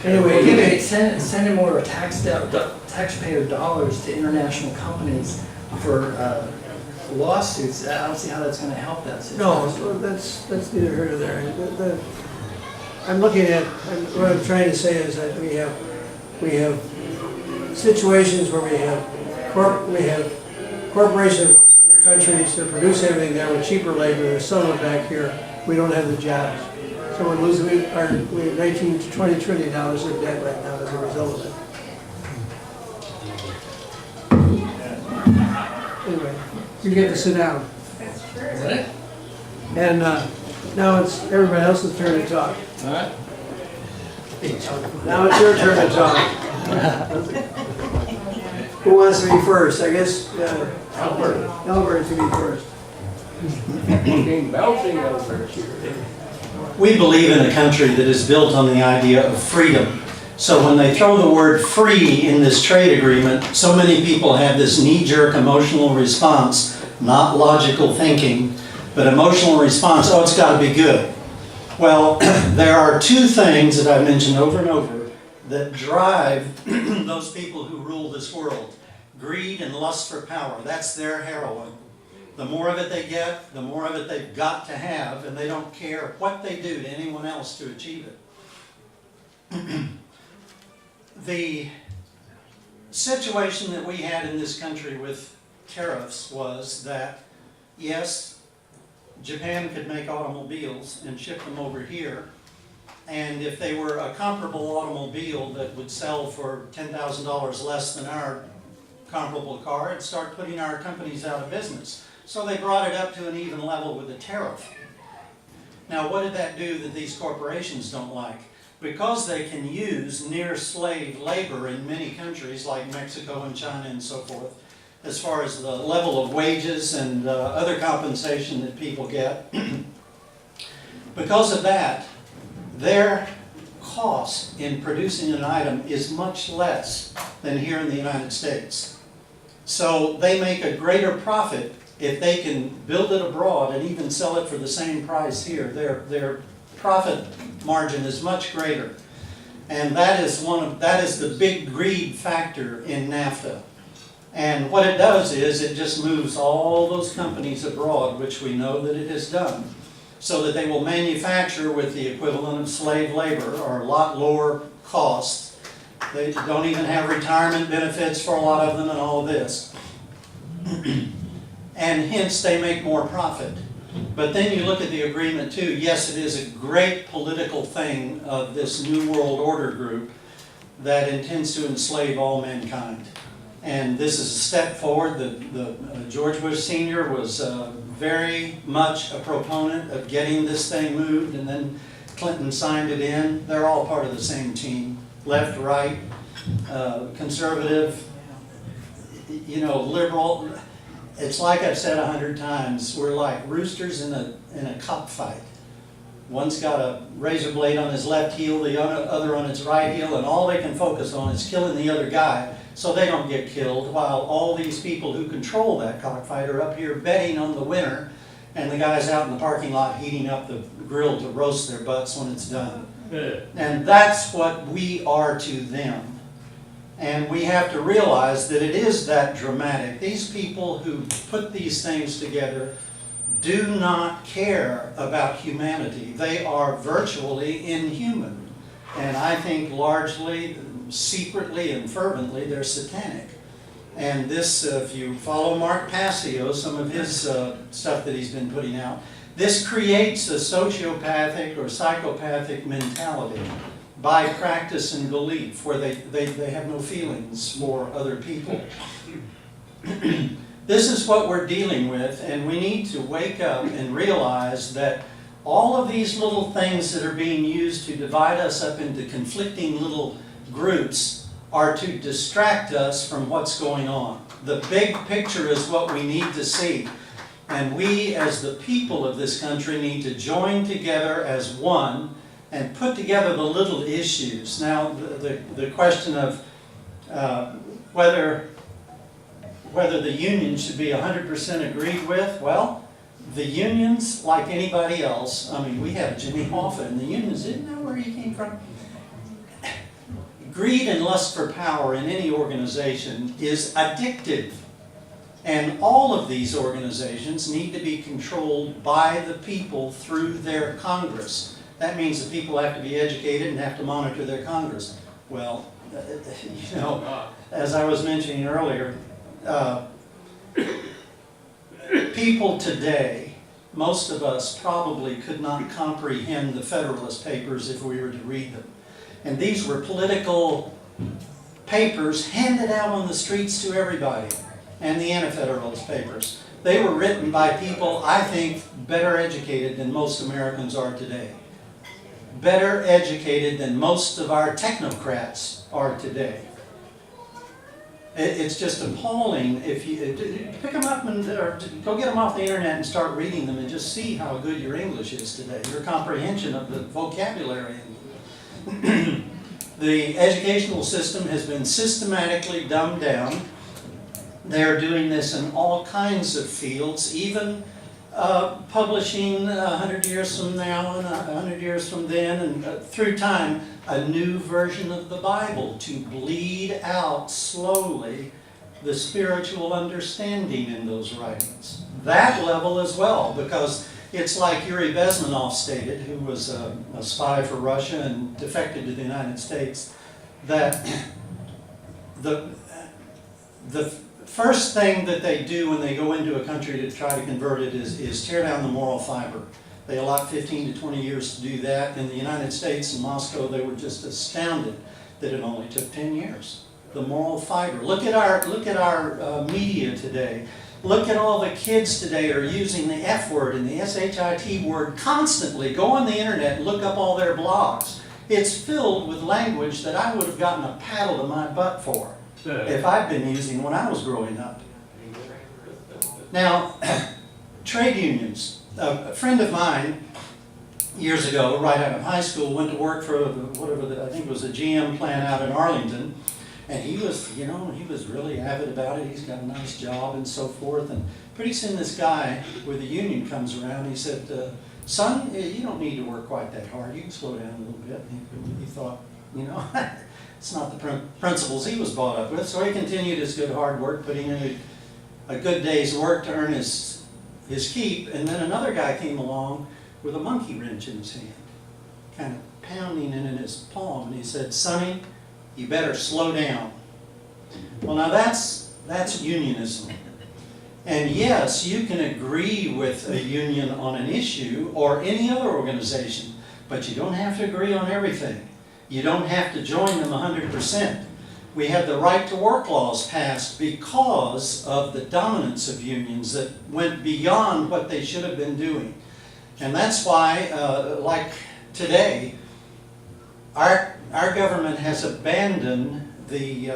Anyway, give me, Sending more taxpayer dollars to international companies for lawsuits, I don't see how that's gonna help that situation. no, that's neither here nor there. I'm looking at, what I'm trying to say is that we have situations where we have corporations in other countries that produce everything there with cheaper labor, they're selling it back here, we don't have the jobs. So we're losing, we have 19 to 20 trillion dollars in debt right now as a result of it. Anyway, you get to sit down. That's true. Is that it? And now it's everybody else's turn to talk. All right. Now it's your turn to talk. Who wants to be first? I guess Albert to be first. Came belching out there, here. We believe in a country that is built on the idea of freedom. So when they throw the word free in this trade agreement, so many people have this knee-jerk emotional response, not logical thinking, but emotional response, oh, it's got to be good. Well, there are two things that I've mentioned over and over that drive those people who rule this world. Greed and lust for power. That's their heroin. The more of it they get, the more of it they've got to have, and they don't care what they do to anyone else to achieve it. The situation that we had in this country with tariffs was that, yes, Japan could make automobiles and ship them over here, and if they were a comparable automobile that would sell for $10,000 less than our comparable car, it'd start putting our companies out of business. So they brought it up to an even level with a tariff. Now, what did that do that these corporations don't like? Because they can use near slave labor in many countries like Mexico and China and so forth, as far as the level of wages and other compensation that people get. Because of that, their cost in producing an item is much less than here in the United States. So they make a greater profit if they can build it abroad and even sell it for the same price here. Their profit margin is much greater. And that is the big greed factor in NAFTA. And what it does is it just moves all those companies abroad, which we know that it has done, so that they will manufacture with the equivalent of slave labor or a lot lower costs. They don't even have retirement benefits for a lot of them and all of this. And hence they make more profit. But then you look at the agreement too. Yes, it is a great political thing of this New World Order group that intends to enslave all mankind. And this is a step forward. George Bush Sr. was very much a proponent of getting this thing moved, and then Clinton signed it in. They're all part of the same team. Left, right, conservative, liberal. It's like I've said 100 times, we're like roosters in a cockfight. One's got a razor blade on his left heel, the other on its right heel, and all they can focus on is killing the other guy so they don't get killed, while all these people who control that cockfight are up here betting on the winner, and the guy's out in the parking lot heating up the grill to roast their butts when it's done. And that's what we are to them. And we have to realize that it is that dramatic. These people who put these things together do not care about humanity. They are virtually inhuman. And I think largely, secretly and fervently, they're satanic. And this, if you follow Mark Passio, some of his stuff that he's been putting out, this creates a sociopathic or psychopathic mentality by practice and belief, where they have no feelings for other people. This is what we're dealing with, and we need to wake up and realize that all of these little things that are being used to divide us up into conflicting little groups are to distract us from what's going on. The big picture is what we need to see. And we, as the people of this country, need to join together as one and put together the little issues. Now, the question of whether the union should be 100% agreed with, well, the unions, like anybody else, I mean, we have Jimmy Hoffa, and the unions didn't know where he came from. Greed and lust for power in any organization is addictive. And all of these organizations need to be controlled by the people through their Congress. That means the people have to be educated and have to monitor their Congress. Well, you know, as I was mentioning earlier, people today, most of us probably could not comprehend the Federalist Papers if we were to read them. And these were political papers handed out on the streets to everybody. And the Anti-Federalist Papers. They were written by people, I think, better educated than most Americans are today. Better educated than most of our technocrats are today. It's just appalling if you pick them up and or go get them off the internet and start reading them and just see how good your English is today, your comprehension of the vocabulary. The educational system has been systematically dumbed down. They're doing this in all kinds of fields, even publishing 100 years from now and 100 years from then and through time a new version of the Bible to bleed out slowly the spiritual understanding in those writings. That level as well, because it's like Yuri Bezmenov stated, who was a spy for Russia and defected to the United States, that the first thing that they do when they go into a country to try to convert it is tear down the moral fiber. They allot 15 to 20 years to do that. In the United States, in Moscow, they were just astounded that it only took 10 years. The moral fiber. Look at our media today. Look at all the kids today are using the F word and the SHIT word constantly. Go on the internet and look up all their blogs. It's filled with language that I would have gotten a paddle to my butt for if I'd been using when I was growing up. Now, trade unions. A friend of mine, years ago, right out of high school, went to work for I think it was a GM plant out in Arlington, and he was, you know, he was really avid about it. He's got a nice job and so forth, and pretty soon this guy with the union comes around. He said, "Son, you don't need to work quite that hard. You can slow down a little bit." And he thought, you know, it's not the principles he was brought up with. So he continued his good hard work, putting in a good day's work to earn his keep. And then another guy came along with a monkey wrench in his hand, kind of pounding it in his palm. And he said, "Sonny, you better slow down." Well, now that's unionism. And yes, you can agree with a union on an issue or any other organization, but you don't have to agree on everything. You don't have to join them 100%. We have the right to work laws passed because of the dominance of unions that went beyond what they should have been doing. And that's why, like today, our government has abandoned the,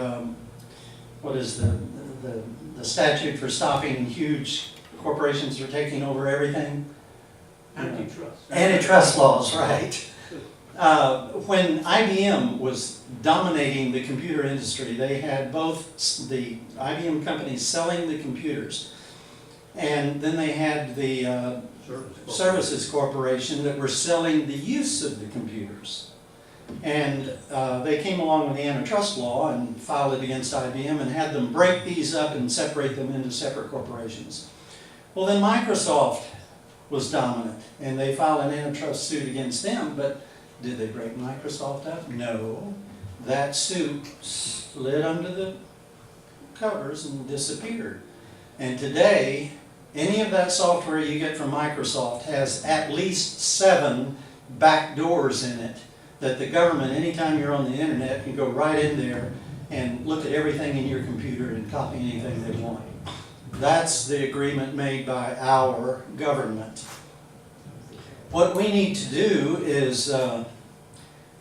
what is the statute for stopping huge corporations from taking over everything? Antitrust. Antitrust laws, right. When IBM was dominating the computer industry, they had both the IBM companies selling the computers, and then they had the Services Corporation that were selling the use of the computers. And they came along with the antitrust law and filed it against IBM and had them break these up and separate them into separate corporations. Well, then Microsoft was dominant, and they filed an antitrust suit against them, but did they break Microsoft up? No. That suit slid under the covers and disappeared. And today, any of that software you get from Microsoft has at least 7 back doors in it that the government, anytime you're on the internet, can go right in there and look at everything in your computer and copy anything they want. That's the agreement made by our government. What we need to do is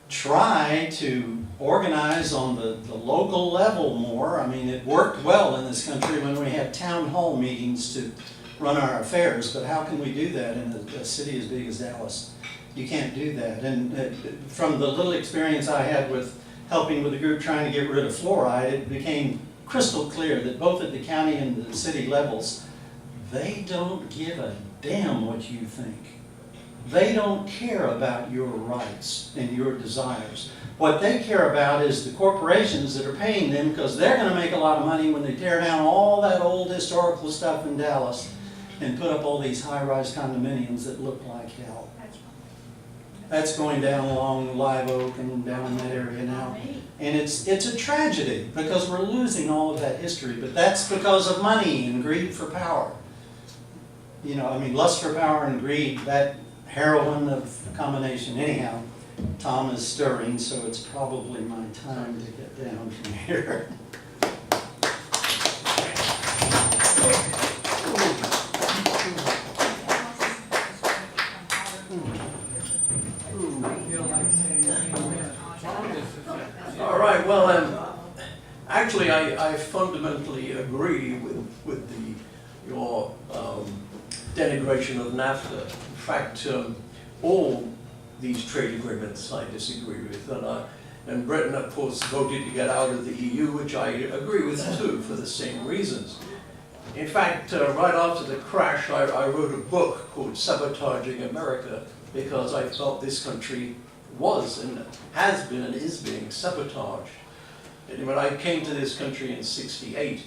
try to organize on the local level more. I mean, it worked well in this country when we had town hall meetings to run our affairs, but how can we do that in a city as big as Dallas? You can't do that. And from the little experience I had with helping with a group trying to get rid of fluoride, it became crystal clear that both at the county and the city levels, they don't give a damn what you think. They don't care about your rights and your desires. What they care about is the corporations that are paying them, because they're going to make a lot of money when they tear down all that old historical stuff in Dallas and put up all these high-rise condominiums that look like hell. That's going down along Live Oak and down in that area now. And it's a tragedy because we're losing all of that history, but that's because of money and greed for power. You know, I mean, lust for power and greed, that heroin of combination. Anyhow, Tom is stirring, so it's probably my time to get down from here. All right, well, actually, I fundamentally agree with your denigration of NAFTA. In fact, all these trade agreements I disagree with, and Britain, of course, voted to get out of the EU, which I agree with too, for the same reasons. In fact, right after the crash, I wrote a book called Sabotaging America, because I felt this country was and has been and is being sabotaged. And when I came to this country in '68,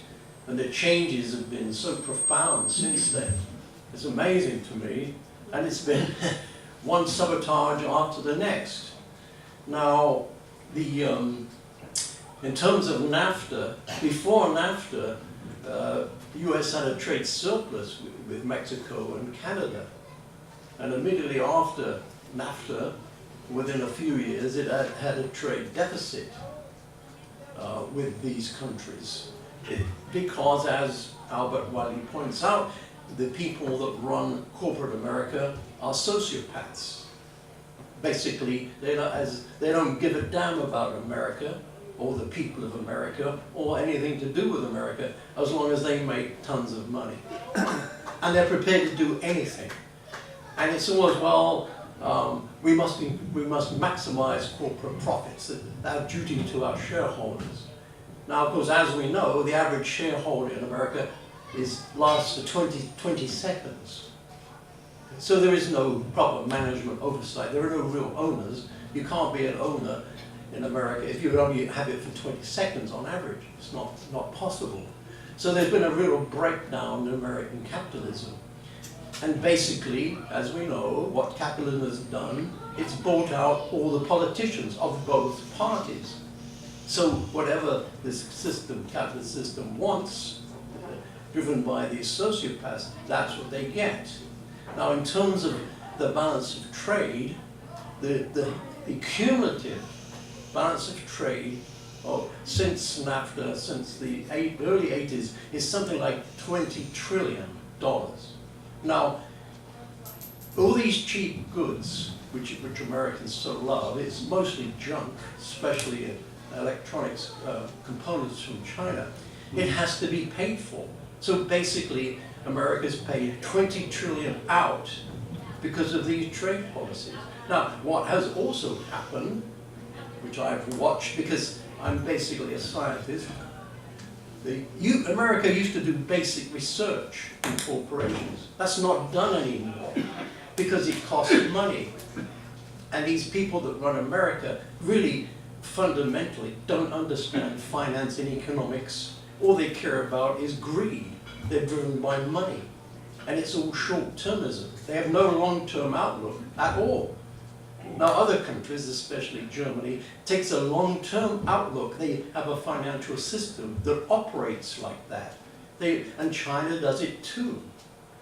and the changes have been so profound since then, it's amazing to me, and it's been one sabotage after the next. Now, in terms of NAFTA, before NAFTA, the US had a trade surplus with Mexico and Canada. And immediately after NAFTA, within a few years, it had a trade deficit with these countries. Because, as Albert Wiley points out, the people that run corporate America are sociopaths. Basically, they don't give a damn about America or the people of America or anything to do with America as long as they make tons of money. And they're prepared to do anything. And it's always, well, we must maximize corporate profits, our duty to our shareholders. Now, of course, as we know, the average shareholder in America lasts for 20 seconds. So there is no proper management oversight. There are no real owners. You can't be an owner in America if you only have it for 20 seconds on average. It's not possible. So there's been a real breakdown in American capitalism. And basically, as we know, what capitalism has done, it's bought out all the politicians of both parties. So whatever this capitalist system wants, driven by these sociopaths, that's what they get. Now, in terms of the balance of trade, the cumulative balance of trade since NAFTA, since the early 80s, is something like $20 trillion. Now, all these cheap goods, which Americans so love, it's mostly junk, especially electronics components from China. It has to be paid for. So basically, America's paid $20 trillion out because of these trade policies. Now, what has also happened, which I've watched because I'm basically a scientist, America used to do basic research in corporations. That's not done anymore because it costs money. And these people that run America really fundamentally don't understand finance and economics. All they care about is greed. They're driven by money. And it's all short-termism. They have no long-term outlook at all. Now, other countries, especially Germany, takes a long-term outlook. They have a financial system that operates like that. And China does it too.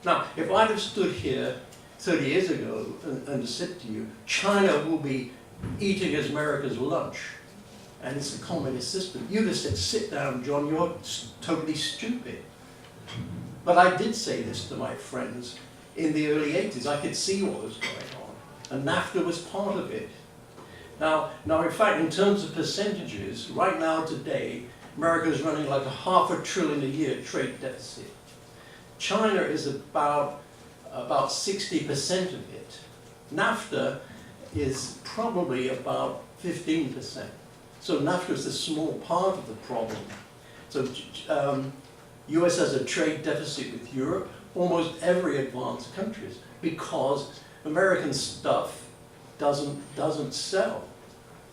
Now, if I'd have stood here 30 years ago and said to you, China will be eating as America's lunch, and it's a communist system, you'd have said, sit down, John, you're totally stupid. But I did say this to my friends in the early 80s. I could see what was going on. And NAFTA was part of it. Now, in fact, in terms of percentages, right now today, America is running like $500 billion a year trade deficit. China is about 60% of it. NAFTA is probably about 15%. So NAFTA is a small part of the problem. So US has a trade deficit with Europe, almost every advanced countries, because American stuff doesn't sell.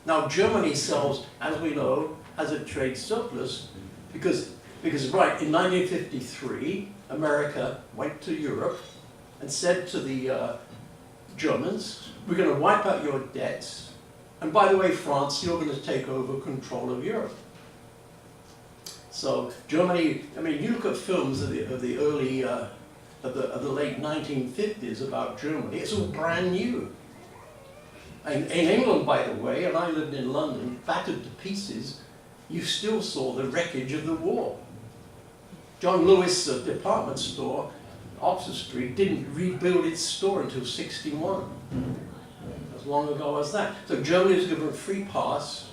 Now Germany sells, as we know, has a trade surplus because right, in 1953, America went to Europe and said to the Germans, we're going to wipe out your debts, and by the way, France, you're going to take over control of Europe. So Germany, I mean, you look at films of the early, of the late 1950s about Germany, it's all brand new. And in England, by the way, and I lived in London, battered to pieces, you still saw the wreckage of the war. John Lewis department store, Oxford Street, didn't rebuild its store until '61. As long ago as that. So Germany was given a free pass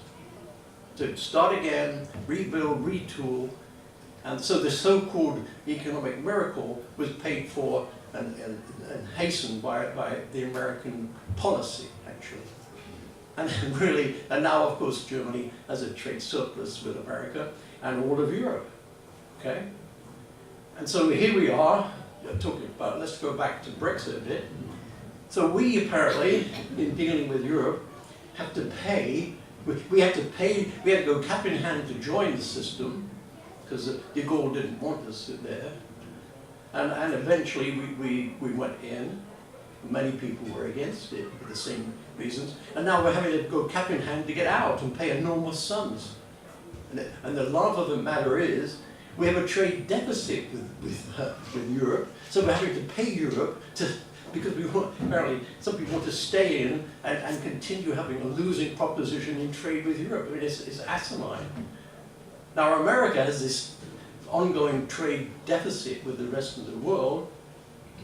to start again, rebuild, retool, and so the so-called economic miracle was paid for and hastened by the American policy, actually. And really, and now of course Germany has a trade surplus with America and all of Europe, okay? And so here we are, talking about, let's go back to Brexit a bit. So we apparently, in dealing with Europe, have to pay, we had to go cap in hand to join the system, because de Gaulle didn't want us there. And eventually we went in. Many people were against it for the same reasons. And now we're having to go cap in hand to get out and pay enormous sums. And the laugh of the matter is, we have a trade deficit with Europe, so we're having to pay Europe because we want, apparently some people want to stay in and continue having a losing proposition in trade with Europe. I mean, it's asinine. Now America has this ongoing trade deficit with the rest of the world,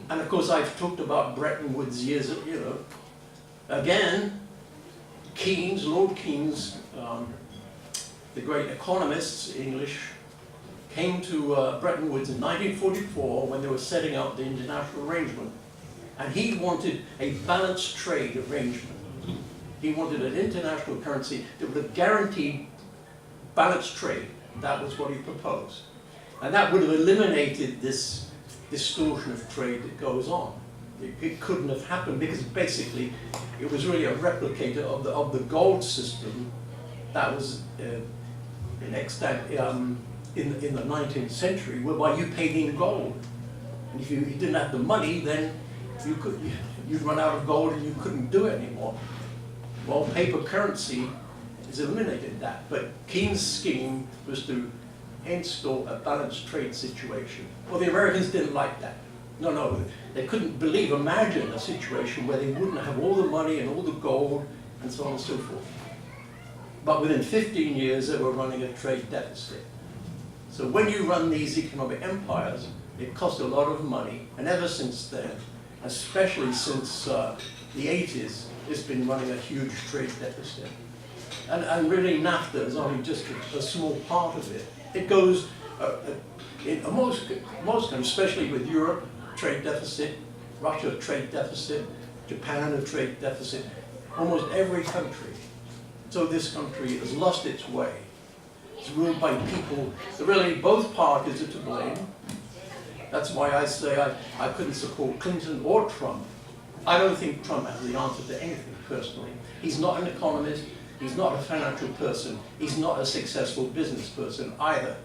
and of course I've talked about Bretton Woods years, you know. Again, Keynes, Lord Keynes, the great economists, English, came to Bretton Woods in 1944 when they were setting up the international arrangement. And he wanted a balanced trade arrangement. He wanted an international currency that would have guaranteed balanced trade. That was what he proposed. And that would have eliminated this distortion of trade that goes on. It couldn't have happened because basically it was really a replicator of the gold system that was in extant in the 19th century, whereby you paid in gold. And if you didn't have the money, then you'd run out of gold and you couldn't do it anymore. Well, paper currency has eliminated that. But Keynes' scheme was to install a balanced trade situation. Well, the Americans didn't like that. No, they couldn't imagine a situation where they wouldn't have all the money and all the gold and so on and so forth. But within 15 years, they were running a trade deficit. So when you run these economic empires, it costs a lot of money, and ever since then, especially since the 80s, it's been running a huge trade deficit. And really NAFTA is only just a small part of it. It goes, in most countries, especially with Europe, trade deficit, Russia, trade deficit, Japan, a trade deficit, almost every country. So this country has lost its way. It's ruled by people, really both parties are to blame. That's why I say I couldn't support Clinton or Trump. I don't think Trump has the answer to anything personally. He's not an economist, he's not a financial person, he's not a successful business person either.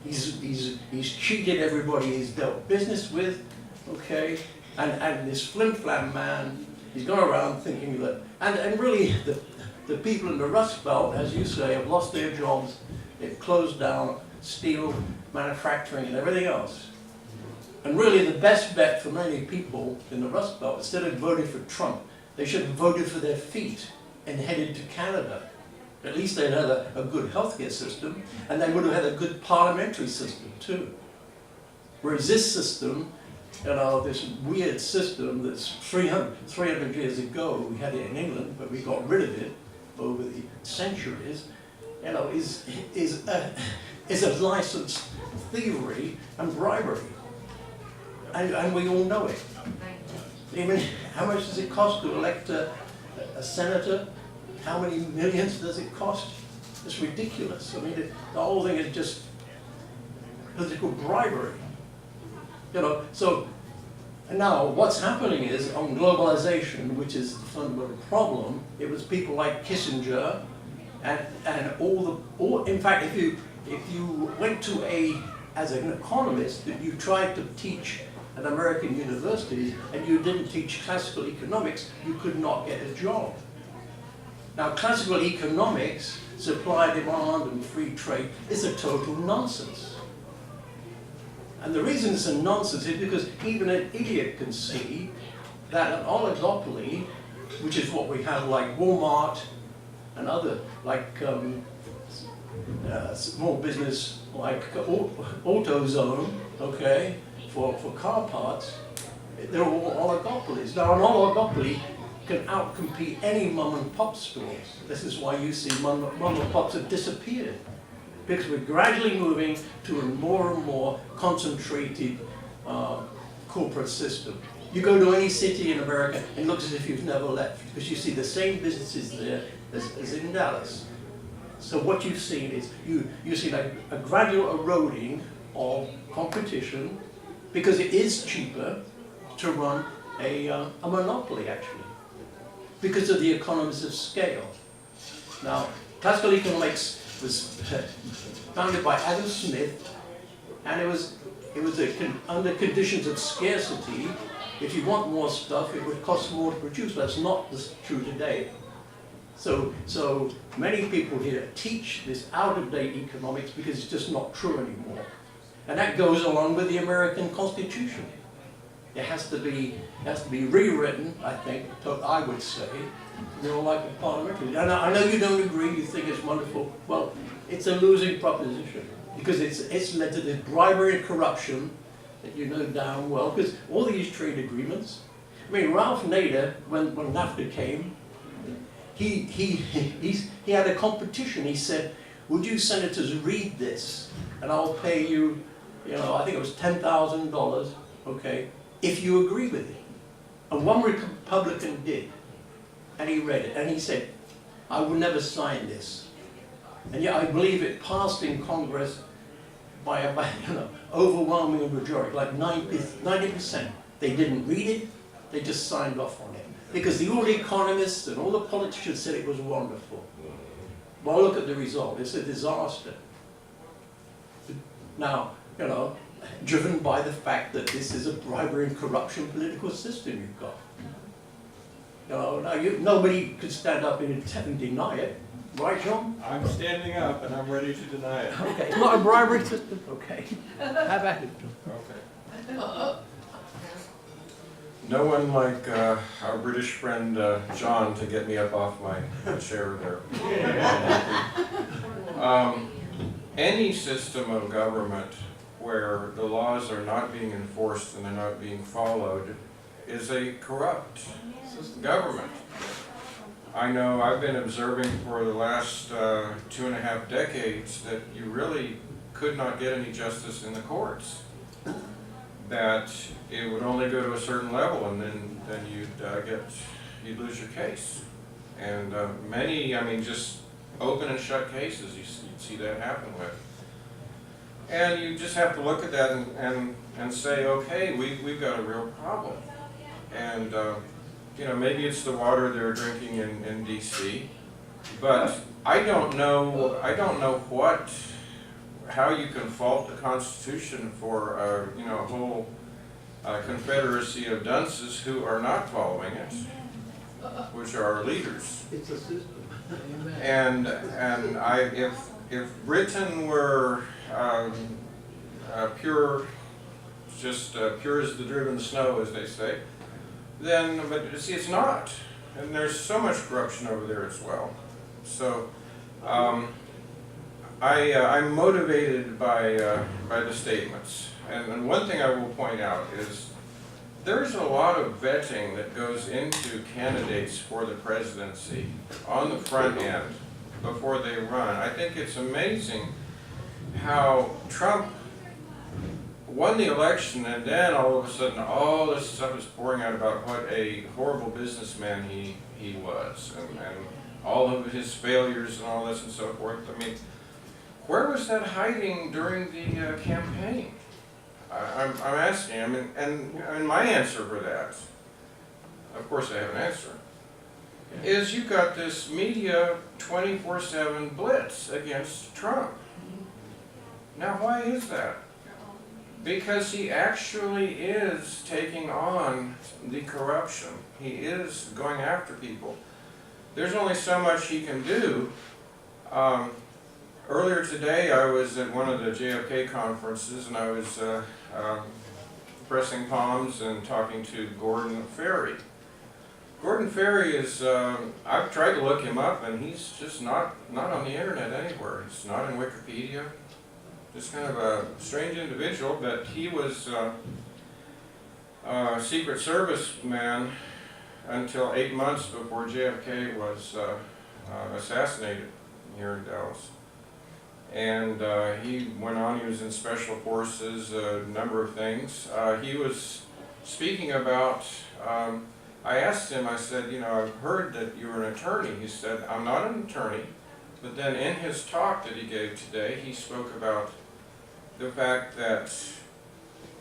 He's cheated everybody he's dealt business with, okay? And this flim-flam man, he's gone around thinking that, and really the people in the Rust Belt, as you say, have lost their jobs, they've closed down steel manufacturing and everything else. And really the best bet for many people in the Rust Belt, instead of voting for Trump, they should have voted for their feet and headed to Canada. At least they'd had a good healthcare system, and they would have had a good parliamentary system too. Whereas this system, you know, this weird system that's 300 years ago, we had it in England, but we got rid of it over the centuries, you know, is a licensed thievery and bribery. And we all know it. I mean, how much does it cost to elect a senator, how many millions does it cost? It's ridiculous. I mean, the whole thing is just political bribery. You know, so now what's happening is on globalization, which is the fundamental problem, it was people like Kissinger and in fact, if you went to as an economist, if you tried to teach at American universities and you didn't teach classical economics, you could not get a job. Now, classical economics, supply, demand, and free trade is a total nonsense. And the reason it's a nonsense is because even an idiot can see that an oligopoly, which is what we have like Walmart and other, like small business like AutoZone, okay, for car parts, they're all oligopolies. Now, an oligopoly can outcompete any mom and pop stores. This is why you see mom and pops have disappeared, because we're gradually moving to a more and more concentrated corporate system. You go to any city in America, it looks as if you've never left, because you see the same businesses there as in Dallas. So what you've seen is, you see like a gradual eroding of competition, because it is cheaper to run a monopoly, actually, because of the economies of scale. Now, classical economics was founded by Adam Smith, and it was under conditions of scarcity. If you want more stuff, it would cost more to produce. That's not true today. So many people here teach this out-of-date economics because it's just not true anymore. And that goes along with the American Constitution. It has to be rewritten, I think, I would say, like the parliamentary. And I know you don't agree, you think it's wonderful. Well, it's a losing proposition, because it's led to this bribery and corruption that you know damn well, because all these trade agreements, I mean, Ralph Nader, when NAFTA came, he had a competition. He said, would you senators read this, and I'll pay you, I think it was $10,000, okay, if you agree with it. And one Republican did, and he read it, and he said, I will never sign this. And yet I believe it passed in Congress by a overwhelming majority, like 90%. They didn't read it, they just signed off on it. Because all the economists and all the politicians said it was wonderful. Well, look at the result, it's a disaster. Now, driven by the fact that this is a bribery and corruption political system you've got. Now nobody could stand up and deny it, right, John? I'm standing up and I'm ready to deny it. Okay, it's not a bribery system. Okay, have at it. Okay. No one like our British friend John to get me up off my chair there. Any system of government where the laws are not being enforced and they're not being followed is a corrupt government. I know I've been observing for the last 2.5 decades that you really could not get any justice in the courts. That it would only go to a certain level, and then you'd lose your case. And many, just open and shut cases, you'd see that happen with. And you just have to look at that and say, okay, we've got a real problem. And maybe it's the water they're drinking in D.C., but I don't know how you can fault the Constitution for a whole confederacy of dunces who are not following it, which are our leaders. It's a system. And if Britain were pure, just pure as the driven snow, as they say, then, but see, it's not. And there's so much corruption over there as well. So I'm motivated by the statements. And one thing I will point out is there's a lot of vetting that goes into candidates for the presidency on the front end before they run. I think it's amazing how Trump won the election, and then all of a sudden all this stuff is pouring out about what a horrible businessman he was, and all of his failures and all this and so forth. I mean, where was that hiding during the campaign? I'm asking. I mean, and my answer for that, of course I have an answer, is you got this media 24/7 blitz against Trump. Now, why is that? Because he actually is taking on the corruption. He is going after people. There's only so much he can do. Earlier today, I was at one of the JFK conferences, and I was pressing palms and talking to Gordon Ferry. Gordon Ferry is, I've tried to look him up, and he's just not on the internet anywhere. He's not in Wikipedia. Just kind of a strange individual, but he was a Secret Service man until 8 months before JFK was assassinated here in Dallas. And he went on, he was in special forces, a number of things. He was speaking about, I asked him, I said, you know, I've heard that you're an attorney. He said, I'm not an attorney. But then in his talk that he gave today, he spoke about the fact that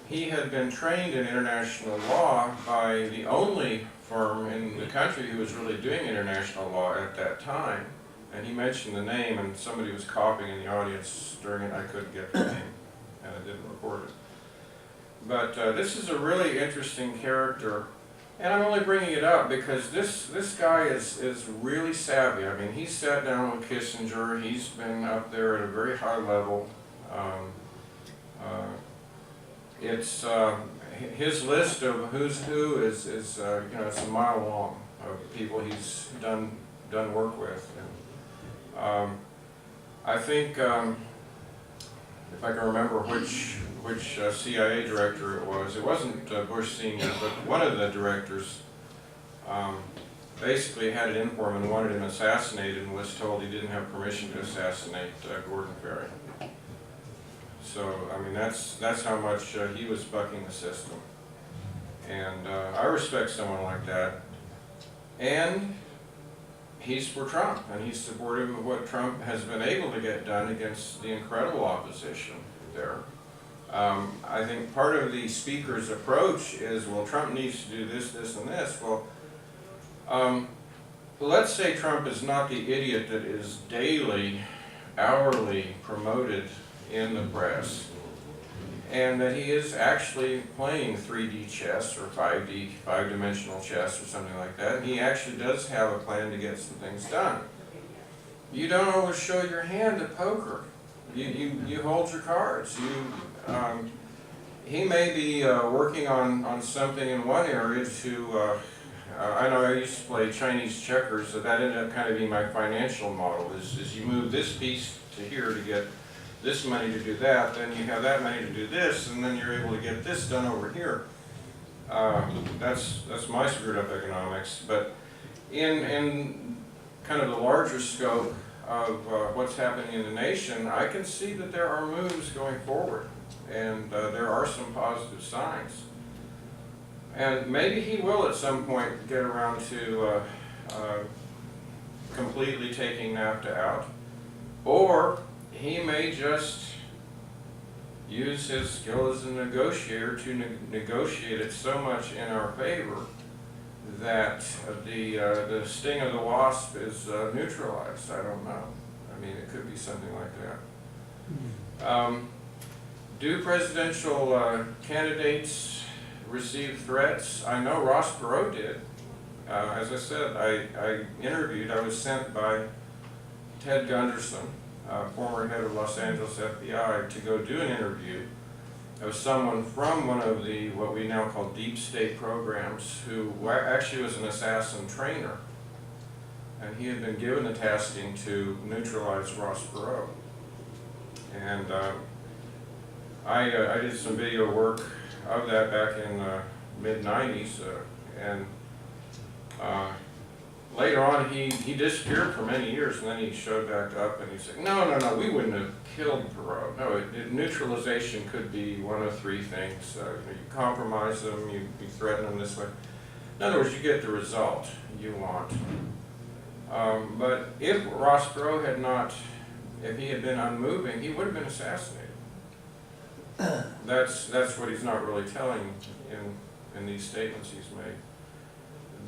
he had been trained in international law by the only firm in the country who was really doing international law at that time. And he mentioned the name, and somebody was coughing in the audience during it. I couldn't get the name, and I didn't record it. But this is a really interesting character, and I'm only bringing it up because this guy is really savvy. I mean, he sat down with Kissinger. He's been up there at a very high level. It's his list of who's who is you know, it's a mile long of people he's done work with. And, I think if I can remember which CIA director it wasn't Bush Sr., but one of the directors basically had it in for him and wanted him assassinated, and was told he didn't have permission to assassinate Gordon Ferry. So, I mean, that's how much he was bucking the system. And I respect someone like that. And he's for Trump, and he's supportive of what Trump has been able to get done against the incredible opposition there. I think part of the speaker's approach is, well, Trump needs to do this, this, and this. Well, let's say Trump is not the idiot that is daily, hourly promoted in the press, and that he is actually playing 3D chess or 5-dimensional chess or something like that, and he actually does have a plan to get some things done. You don't always show your hand at poker. You hold your cards. He may be working on something in one area to, I know I used to play Chinese checkers, so that ended up kind of being my financial model, is you move this piece to here to get this money to do that, then you have that money to do this, and then you're able to get this done over here. That's my screwed up economics. But in kind of the larger scope of what's happening in the nation, I can see that there are moves going forward, and there are some positive signs. And maybe he will at some point get around to completely taking NAFTA out, or he may just use his skill as a negotiator to negotiate it so much in our favor that the sting of the wasp is neutralized. I don't know. I mean, it could be something like that. Do presidential candidates receive threats? I know Ross Perot did. As I said, I was sent by Ted Gunderson, former head of Los Angeles FBI, to go do an interview of someone from one of the, what we now call deep state programs, who actually was an assassin trainer. And he had been given the tasking to neutralize Ross Perot. And I did some video work of that back in the mid-90s, and later on, he disappeared for many years, and then he showed back up, and he said, no, we wouldn't have killed Perot. No, neutralization could be one of three things. You compromise them, you threaten them this way. In other words, you get the result you want. But if Ross Perot had not, if he had been unmoving, he would have been assassinated. That's what he's not really telling in these statements he's made.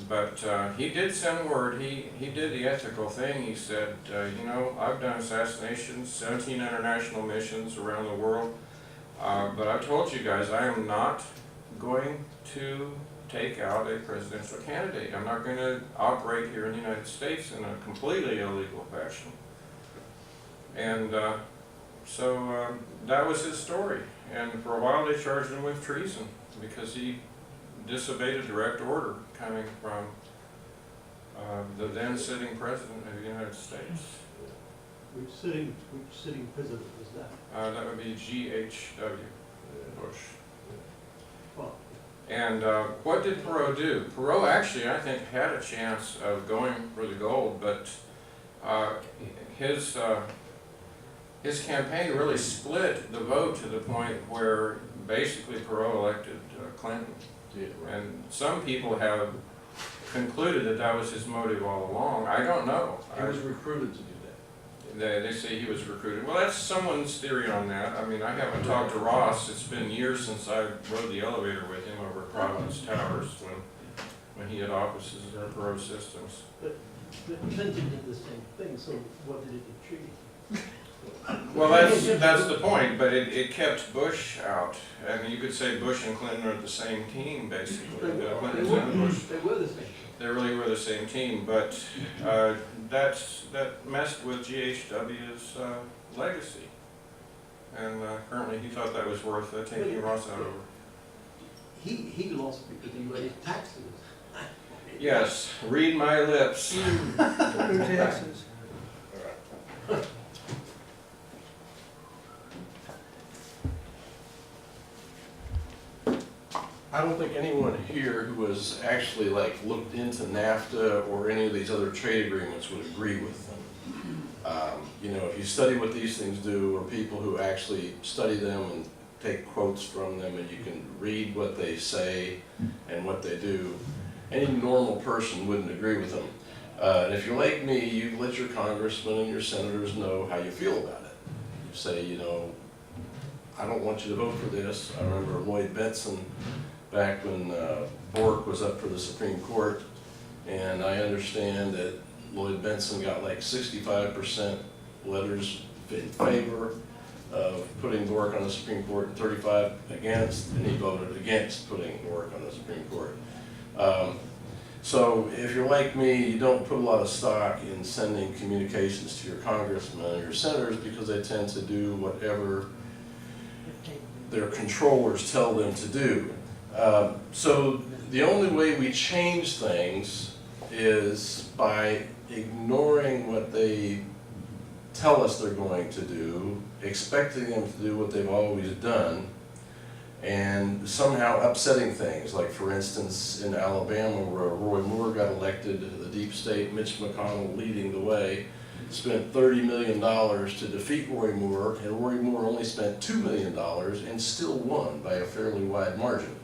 But he did send word, he did the ethical thing. He said, I've done assassinations, 17 international missions around the world, but I've told you guys I am not going to take out a presidential candidate. I'm not going to operate here in the United States in a completely illegal fashion. And so that was his story. And for a while they charged him with treason because he disobeyed a direct order coming from the then sitting president of the United States. Which sitting president was that? That would be G.H.W. Bush. Well, And what did Perot do? Perot actually, I think, had a chance of going for the gold, but his campaign really split the vote to the point where basically Perot elected Clinton. And some people have concluded that that was his motive all along. I don't know. he was recruited to do that. They say he was recruited. Well, that's someone's theory on that. I mean, I haven't talked to Ross. It's been years since I rode the elevator with him over at Providence Towers when he had offices at Perot Systems. But Clinton did the same thing, so what did it attribute? Well, that's the point, but it kept Bush out. And you could say Bush and Clinton are the same team, basically. Clinton's and Bush. They were the same. They really were the same team, but that messed with GHW's legacy. And currently he thought that was worth taking Ross out over. He lost because he raised taxes. Yes, read my lips. Who taxes? I don't think anyone here who has actually looked into NAFTA or any of these other trade agreements would agree with them. If you study what these things do, or people who actually study them and take quotes from them, and you can read what they say and what they do, any normal person wouldn't agree with them. And if you're like me, you let your congressmen and your senators know how you feel about it. You say, I don't want you to vote for this. I remember Lloyd Bentsen back when Bork was up for the Supreme Court, and I understand that Lloyd Bentsen got 65% letters in favor of putting Bork on the Supreme Court and 35 against, and he voted against putting Bork on the Supreme Court. So if you're like me, you don't put a lot of stock in sending communications to your congressmen and your senators because they tend to do whatever their controllers tell them to do. So the only way we change things is by ignoring what they tell us they're going to do, expecting them to do what they've always done, and somehow upsetting things. Like, for instance, in Alabama, where Roy Moore got elected, the deep state, Mitch McConnell leading the way, spent $30 million to defeat Roy Moore, and Roy Moore only spent $2 million and still won by a fairly wide margin.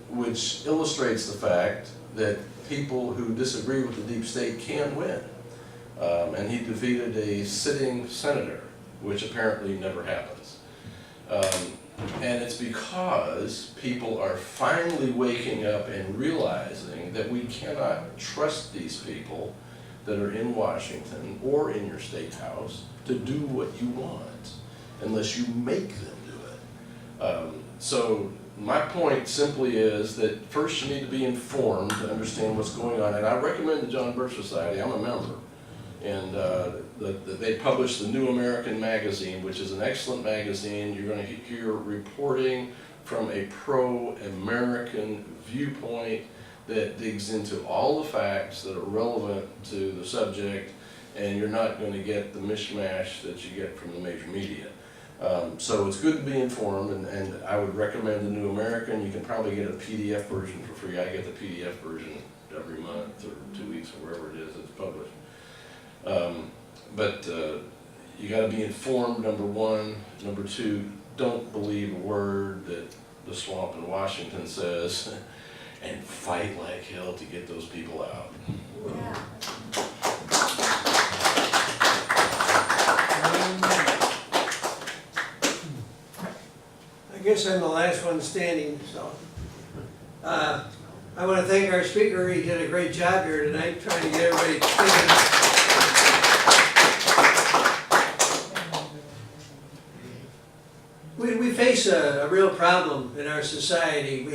Which illustrates the fact that people who disagree with the deep state can win. And he defeated a sitting senator, which apparently never happens. And it's because people are finally waking up and realizing that we cannot trust these people that are in Washington or in your state house to do what you want unless you make them do it. So my point simply is that first you need to be informed to understand what's going on. And I recommend the John Birch Society, I'm a member, and they publish the New American Magazine, which is an excellent magazine. You're going to hear reporting from a pro-American viewpoint that digs into all the facts that are relevant to the subject, and you're not going to get the mishmash that you get from the major media. So it's good to be informed, and I would recommend the New American. You can probably get a PDF version for free. I get the PDF version every month or 2 weeks or wherever it is it's published. But you gotta be informed, number one. Number two, don't believe a word that the swamp in Washington says, and fight like hell to get those people out. I guess I'm the last one standing, so. I want to thank our speaker. He did a great job here tonight, trying to get everybody thinking. We face a real problem in our society.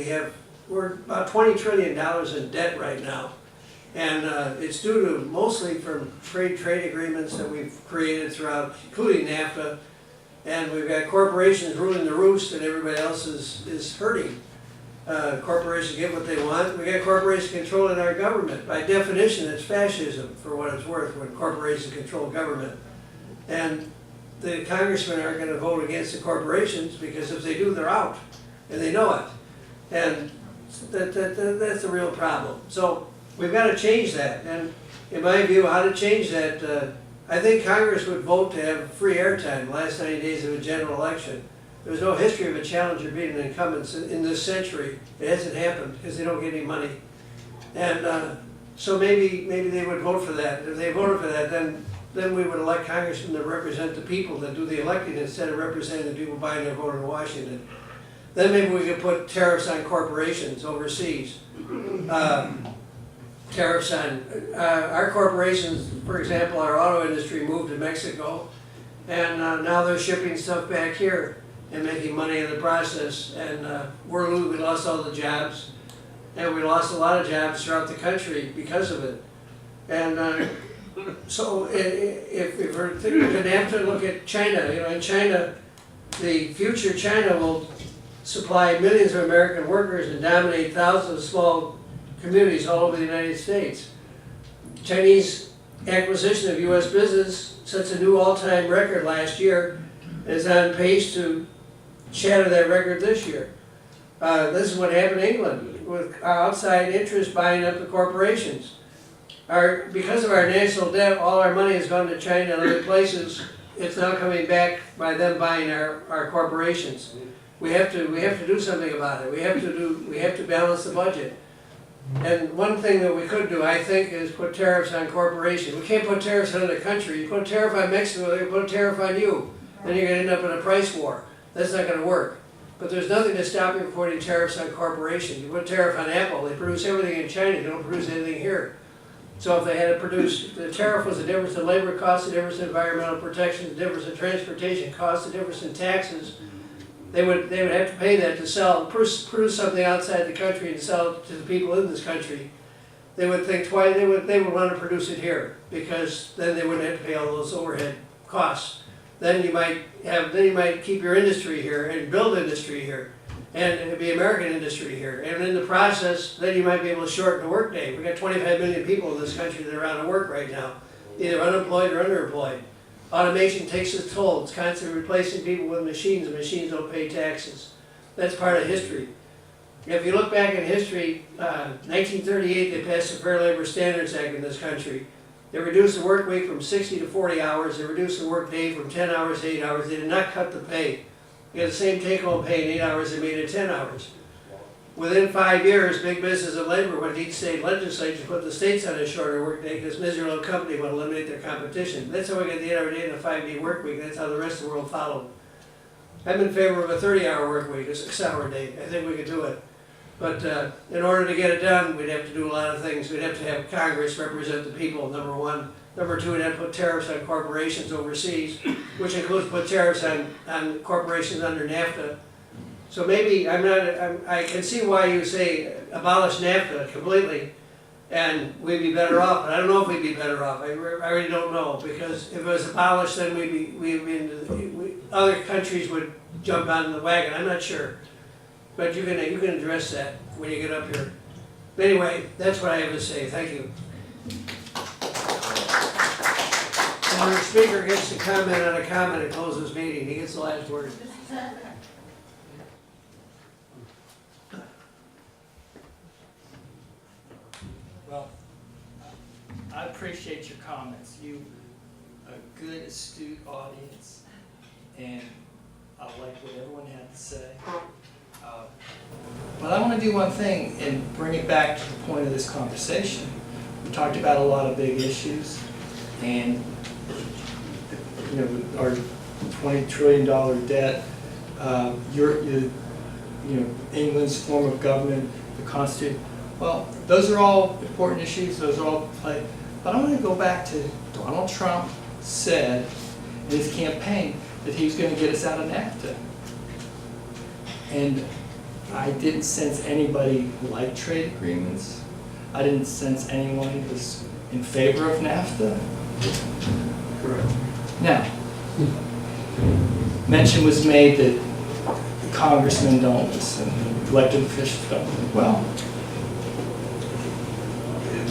We're about $20 trillion in debt right now. And it's due to mostly from trade agreements that we've created throughout, including NAFTA. And we've got corporations ruling the roost and everybody else is hurting. Corporations get what they want. We got corporations controlling our government. By definition, it's fascism, for what it's worth, when corporations control government. And the congressmen aren't going to vote against the corporations, because if they do, they're out. And they know it. And that's the real problem. So we've got to change that. And in my view, how to change that, I think Congress would vote to have free airtime the last 90 days of a general election. There's no history of a challenger beating an incumbent in this century. It hasn't happened because they don't get any money. And so maybe they would vote for that. If they voted for that, then we would elect congressmen that represent the people, that do the electing instead of representing the people buying their vote in Washington. Then maybe we could put tariffs on corporations overseas. Tariffs on our corporations, for example, our auto industry moved to Mexico, and now they're shipping stuff back here and making money in the process. And we lost all the jobs, and we lost a lot of jobs throughout the country because of it. And so if we're thinking of NAFTA, look at China. In China, the future China will supply millions of American workers and dominate thousands of small communities all over the United States. Chinese acquisition of U.S. business sets a new all-time record last year and is on pace to shatter that record this year. This is what happened in England, with outside interests buying up the corporations. Because of our national debt, all our money has gone to China and other places. It's now coming back by them buying our corporations. We have to do something about it. We have to balance the budget. And one thing that we could do, I think, is put tariffs on corporations. We can't put tariffs on another country. You put a tariff on Mexico, they put a tariff on you. Then you're going to end up in a price war. That's not going to work. But there's nothing to stop you from putting tariffs on corporations. You put a tariff on Apple, they produce everything in China, they don't produce anything here. So if they had to produce, the tariff was the difference in labor costs, the difference in environmental protection, the difference in transportation costs, the difference in taxes. They would have to pay that to sell, produce something outside the country and sell it to the people in this country. They would think twice. They would want to produce it here, because then they wouldn't have to pay all those overhead costs. Then you might keep your industry here and build industry here, and it'd be American industry here. And in the process, then you might be able to shorten the workday. We've got 25 million people in this country that are out of work right now, either unemployed or underemployed. Automation takes its toll. It's constantly replacing people with machines, and machines don't pay taxes. That's part of history. If you look back in history, 1938 they passed the Fair Labor Standards Act in this country. They reduced the work week from 60 to 40 hours. They reduced the work day from 10 hours to 8 hours. They did not cut the pay. You had the same take-home pay in 8 hours, they made it 10 hours. Within 5 years, big business and labor went to each state legislature to put the states on a shorter work day, because miserable little company would eliminate their competition. That's how we got the 8-hour day and a 5-day work week. That's how the rest of the world followed. I'm in favor of a 30-hour work week, a 6-hour day. I think we could do it. But in order to get it done, we'd have to do a lot of things. We'd have to have Congress represent the people, number one. Number two, we'd have to put tariffs on corporations overseas, which includes put tariffs on corporations under NAFTA. So maybe I can see why you say abolish NAFTA completely, and we'd be better off. But I don't know if we'd be better off. I really don't know, because if it was abolished, then other countries would jump on the wagon. I'm not sure, but you can address that when you get up here. But anyway, that's what I have to say. Thank you. And our speaker gets to comment on a comment and close this meeting. He gets the last word. Well, appreciate your comments. You, a good, astute audience, and I like what everyone had to say. But I want to do one thing and bring it back to the point of this conversation. We talked about a lot of big issues, and our $20 trillion debt, England's form of government, the Constitution. Well, those are all important issues. Those are all play. But I want to go back to Donald Trump said in his campaign that he was going to get us out of NAFTA. And I didn't sense anybody who liked trade agreements. I didn't sense anyone who was in favor of NAFTA. Correct. Now, mention was made that the congressmen don't listen, elected officials don't. Well,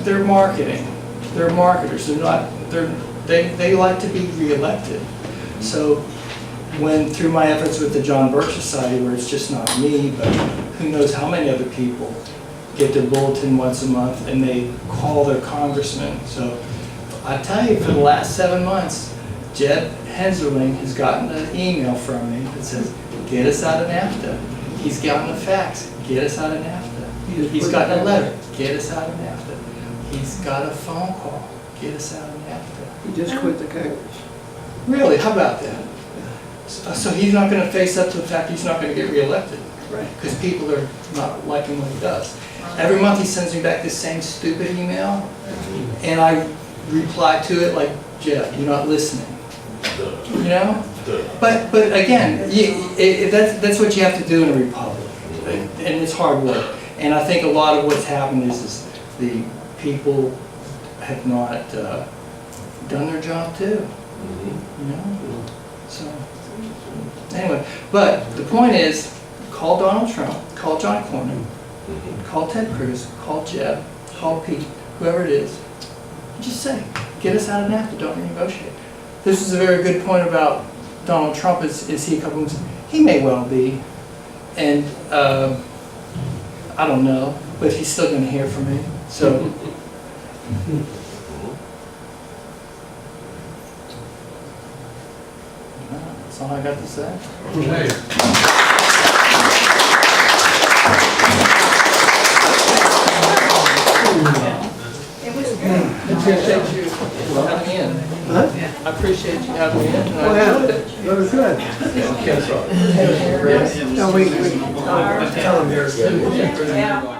they're marketing. They're marketers. They're not. They like to be reelected. So when through my efforts with the John Birch Society, where it's just not me, but who knows how many other people get their bulletin once a month and they call their congressman. So I tell you, for the last 7 months, Jeb Henserling has gotten an email from me that says, get us out of NAFTA. He's gotten a fax, get us out of NAFTA. He's gotten a letter, get us out of NAFTA. He's got a phone call, get us out of NAFTA. He just quit the Congress. Really, how about that? So he's not going to face up to the fact he's not going to get reelected. Right. Because people are not liking what he does. Every month he sends me back this same stupid email, and I reply to it like, Jeff, you're not listening. You know? But again, that's what you have to do in a republic, and it's hard work. And I think a lot of what's happened is the people have not done their job too. You know? So anyway, but the point is, call Donald Trump, call John Cornyn, call Ted Cruz, call Jeb, call Pete, whoever it is. Just say, get us out of NAFTA, don't renegotiate. This is a very good point about Donald Trump. Is he a couple of months? He may well be. And I don't know, but he's still going to hear from me. So. That's all I got to say. Okay. It was good. I appreciate you having me in. I appreciate you having me in. And Oh, I yeah, enjoyed it. that was good. No, we tell them here. Yeah.